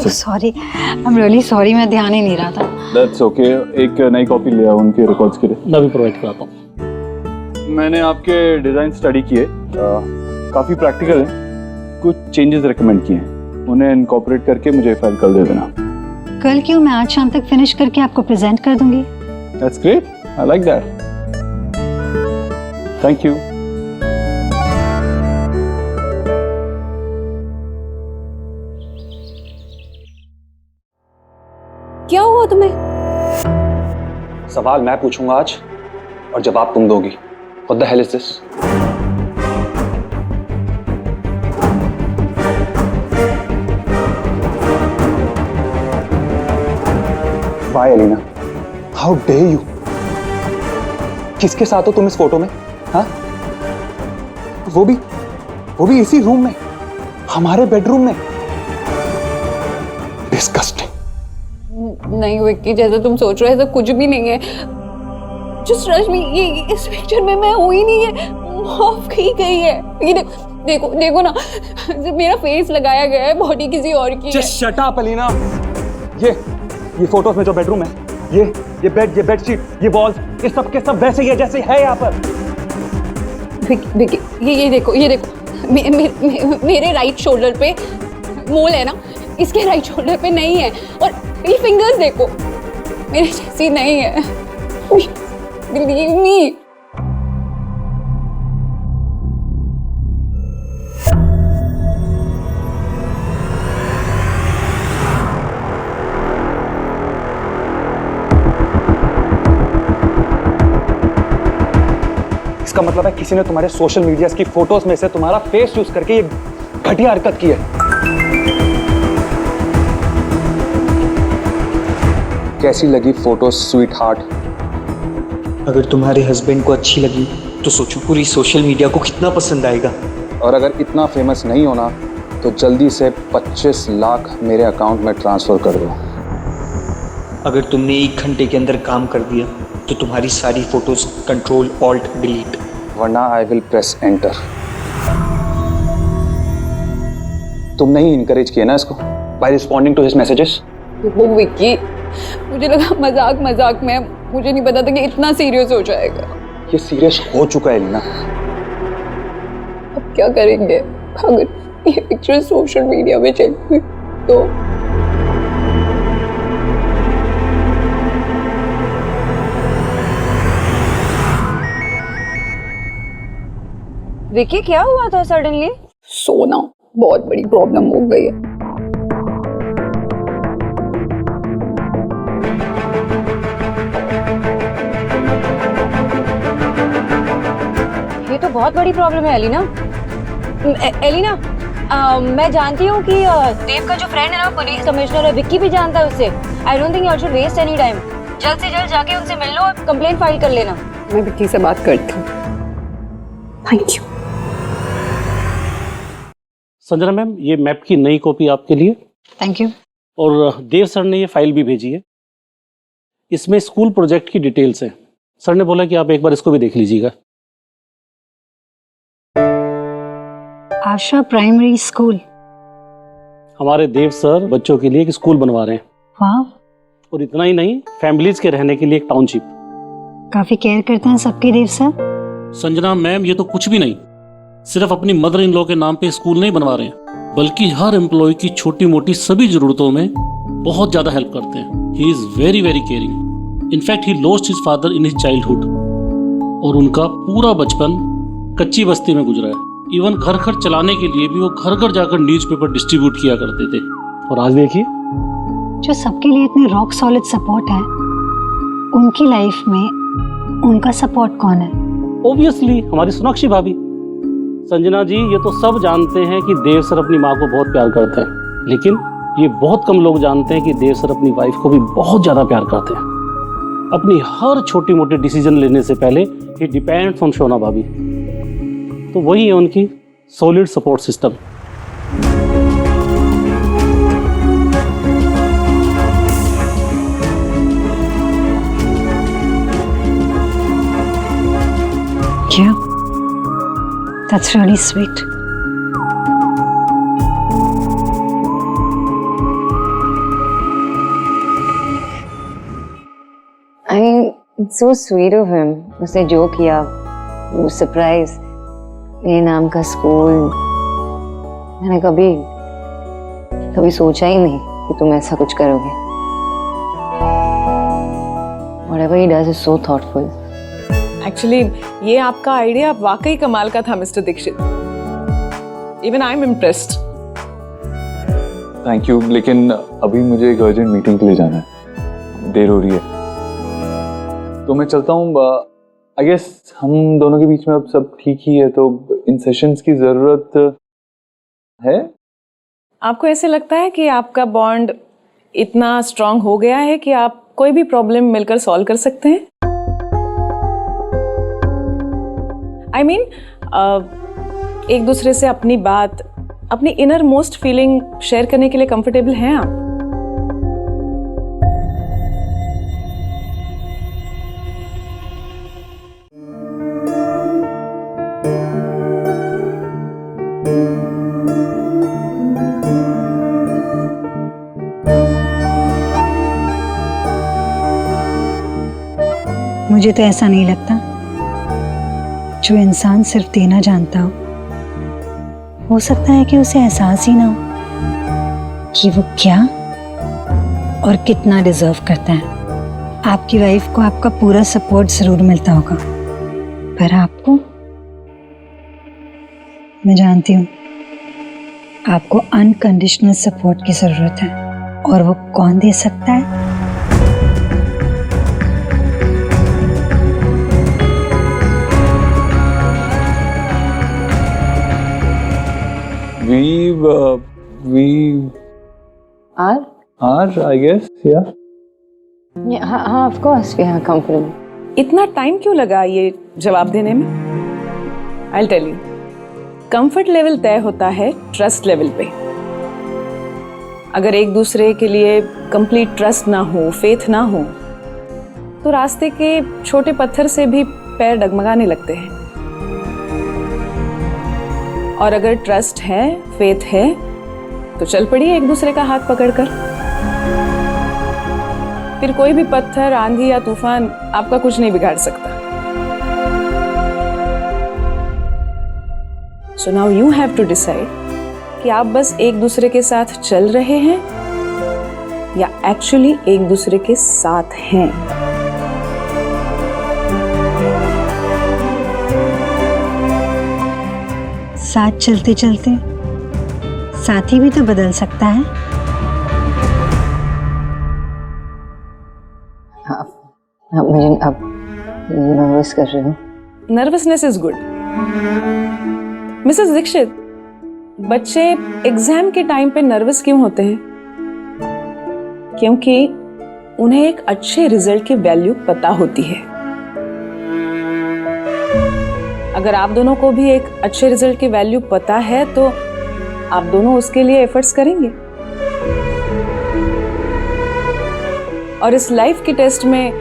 sorry, I am really sorry, मैं ध्यान ही नहीं रहा था। That's okay. एक नई कॉपी ले आओ उनके रिकॉर्ड्स के लिए। मैं भी प्रोवाइड कराता हूँ। मैंने आपके डिजाइन स्टडी किए, काफी प्रैक्टिकल है। कुछ चेंजेस रेकमेंड किए हैं, उन्हें इनकॉर्पोरेट करके मुझे फाइल कल दे देना। कल क्यों? मैं आज शाम तक फिनिश करके आपको प्रेजेंट कर दूंगी। That's great. I like that. Thank you. क्या हुआ तुम्हें? सवाल मैं पूछूंगा आज और जवाब तुम दोगी। What the hell is this? Why, Elina? How dare you? किसके साथ हो तुम इस फोटो में? हाँ? वो भी इसी रूम में, हमारे बेडरूम में। Disgusting. नहीं विक्की, जैसा तुम सोच रहे हो ऐसा कुछ भी नहीं है। जस्ट रश्मि, ये इस पिक्चर में मैं हुई नहीं है, ऑफ की गई है। ये देखो देखो ना, मेरा फेस लगाया गया है, बॉडी किसी और की है। Just shut up, Elina. ये फोटोज में जो बेडरूम है, ये बेड, ये बेडशीट, ये वॉल्स, ये सब के सब वैसे ही है जैसे है यहाँ पर। विक्की, ये देखो मेरे राइट शोल्डर पे मोल है ना, इसके राइट शोल्डर पे नहीं है। और ये फिंगर्स देखो, मेरे जैसी नहीं है। Believe me. इसका मतलब है किसी ने तुम्हारे सोशल मीडिया की फोटोज में से तुम्हारा फेस यूज करके ये घटिया हरकत की है। कैसी लगी फोटो स्वीट हार्ट? अगर तुम्हारे हस्बैंड को अच्छी लगी तो सोचो पूरी सोशल मीडिया को कितना पसंद आएगा। और अगर इतना फेमस नहीं होना तो जल्दी से 25 लाख मेरे अकाउंट में ट्रांसफर कर दो। अगर तुमने 1 घंटे के अंदर काम कर दिया तो तुम्हारी सारी फोटोज कंट्रोल ऑल्ट डिलीट, वरना आई विल प्रेस एंटर। तुमने ही इनकरेज किया ना इसको by responding to his messages. वो विक्की, मुझे लगा मजाक में, मुझे नहीं पता था कि इतना सीरियस हो जाएगा। ये सीरियस हो चुका है लीना। अब क्या करेंगे अगर ये पिक्चर सोशल मीडिया में चल गई तो? विक्की, क्या हुआ था सडनली? सोना बहुत बड़ी प्रॉब्लम हो गई है। ये तो बहुत बड़ी प्रॉब्लम है एलिना। एलिना, मैं जानती हूँ कि देव का जो फ्रेंड है ना, पुलिस कमिश्नर है, विक्की भी जानता है उससे। I don't think you should waste any time. जल्द से जल्द जाके उनसे मिल लो और कंप्लेंट फाइल कर लेना। मैं विक्की से बात करती हूँ। Thank you. संजना मैम, ये मैप की नई कॉपी आपके लिए। Thank you. और देव सर ने ये फाइल भी भेजी है। इसमें स्कूल प्रोजेक्ट की डिटेल्स हैं। सर ने बोला कि आप एक बार इसको भी देख लीजिएगा। आशा प्राइमरी स्कूल। हमारे देव सर बच्चों के लिए एक स्कूल बनवा रहे हैं। वाह। और इतना ही नहीं, फैमिलीज के रहने के लिए एक टाउनशिप। काफी केयर करते हैं सबके देव सर। संजना मैम, ये तो कुछ भी नहीं, सिर्फ अपनी मदर इन लॉ के नाम पे स्कूल नहीं बनवा रहे हैं, बल्कि हर एम्प्लॉय की छोटी मोटी सभी जरूरतों में बहुत ज्यादा हेल्प करते हैं। He is very very caring. In fact he lost his father in his childhood और उनका पूरा बचपन कच्ची बस्ती में गुजरा है। इवन घर घर चलाने के लिए भी वो घर घर जाकर न्यूज़पेपर डिस्ट्रीब्यूट किया करते थे। और आज देखिए, जो सबके लिए इतने रॉक सॉलिड सपोर्ट है, उनकी लाइफ में उनका सपोर्ट कौन है? ऑब्वियसली हमारी सोनाक्षी भाभी। संजना जी, ये तो सब जानते हैं कि देव सर अपनी माँ को बहुत प्यार करते हैं, लेकिन ये बहुत कम लोग जानते हैं कि देव सर अपनी वाइफ को भी बहुत ज्यादा प्यार करते हैं। अपनी हर छोटी मोटी डिसीजन लेने से पहले ही डिपेंड्स ऑन शोना भाभी। तो वही है उनकी सॉलिड सपोर्ट सिस्टम। क्या? That's really sweet. It's so sweet of him. उसने जो किया, वो सरप्राइज, मेरे नाम का स्कूल, मैंने कभी सोचा ही नहीं कि तुम ऐसा कुछ करोगे। Whatever he does is so thoughtful. Actually ये आपका आइडिया वाकई कमाल का था Mr Dixit. Even I am impressed. Thank you, लेकिन अभी मुझे एक अर्जेंट मीटिंग के लिए जाना है, देर हो रही है, तो मैं चलता हूँ. आई गेस हम दोनों के बीच में अब सब ठीक ही है, तो इन सेशंस की जरूरत है. आपको ऐसे लगता है कि आपका बॉन्ड इतना स्ट्रांग हो गया है कि आप कोई भी प्रॉब्लम मिलकर सॉल्व कर सकते हैं? आई मीन एक दूसरे से अपनी बात, अपनी इनर मोस्ट फीलिंग शेयर करने के लिए कंफर्टेबल हैं आप? मुझे तो ऐसा नहीं लगता. जो इंसान सिर्फ देना जानता हो सकता है कि उसे एहसास ही ना हो कि वो क्या और कितना डिजर्व करता है. आपकी वाइफ को आपका पूरा सपोर्ट जरूर मिलता होगा, पर आपको, मैं जानती हूँ, आपको अनकंडीशनल सपोर्ट की जरूरत है, और वो कौन दे सकता है? I guess, yeah. हाँ, of course, we are comfortable. इतना टाइम क्यों लगा ये जवाब देने में? I'll tell you. Comfort level तय होता है ट्रस्ट लेवल पे. अगर एक दूसरे के लिए कंप्लीट ट्रस्ट ना हो, फेथ ना हो, तो रास्ते के छोटे पत्थर से भी पैर डगमगाने लगते हैं. और अगर ट्रस्ट है, फेथ है, तो चल पड़िए एक दूसरे का हाथ पकड़कर. फिर कोई भी पत्थर, आंधी या तूफान आपका कुछ नहीं बिगाड़ सकता. So now you have to decide कि आप बस एक दूसरे के साथ चल रहे हैं या एक्चुअली एक दूसरे के साथ हैं. साथ चलते चलते साथी भी तो बदल सकता है. मुझे अब नर्वस कर रहे हो. Nervousness is good. Mrs Dixit, बच्चे एग्जाम के टाइम पे नर्वस क्यों होते हैं? क्योंकि उन्हें एक अच्छे रिजल्ट की वैल्यू पता होती है. अगर आप दोनों को भी एक अच्छे रिजल्ट की वैल्यू पता है तो आप दोनों उसके लिए एफर्ट्स करेंगे. और इस लाइफ के टेस्ट में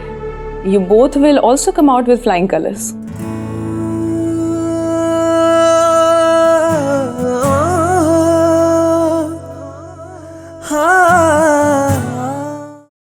you both will also come out with flying colours.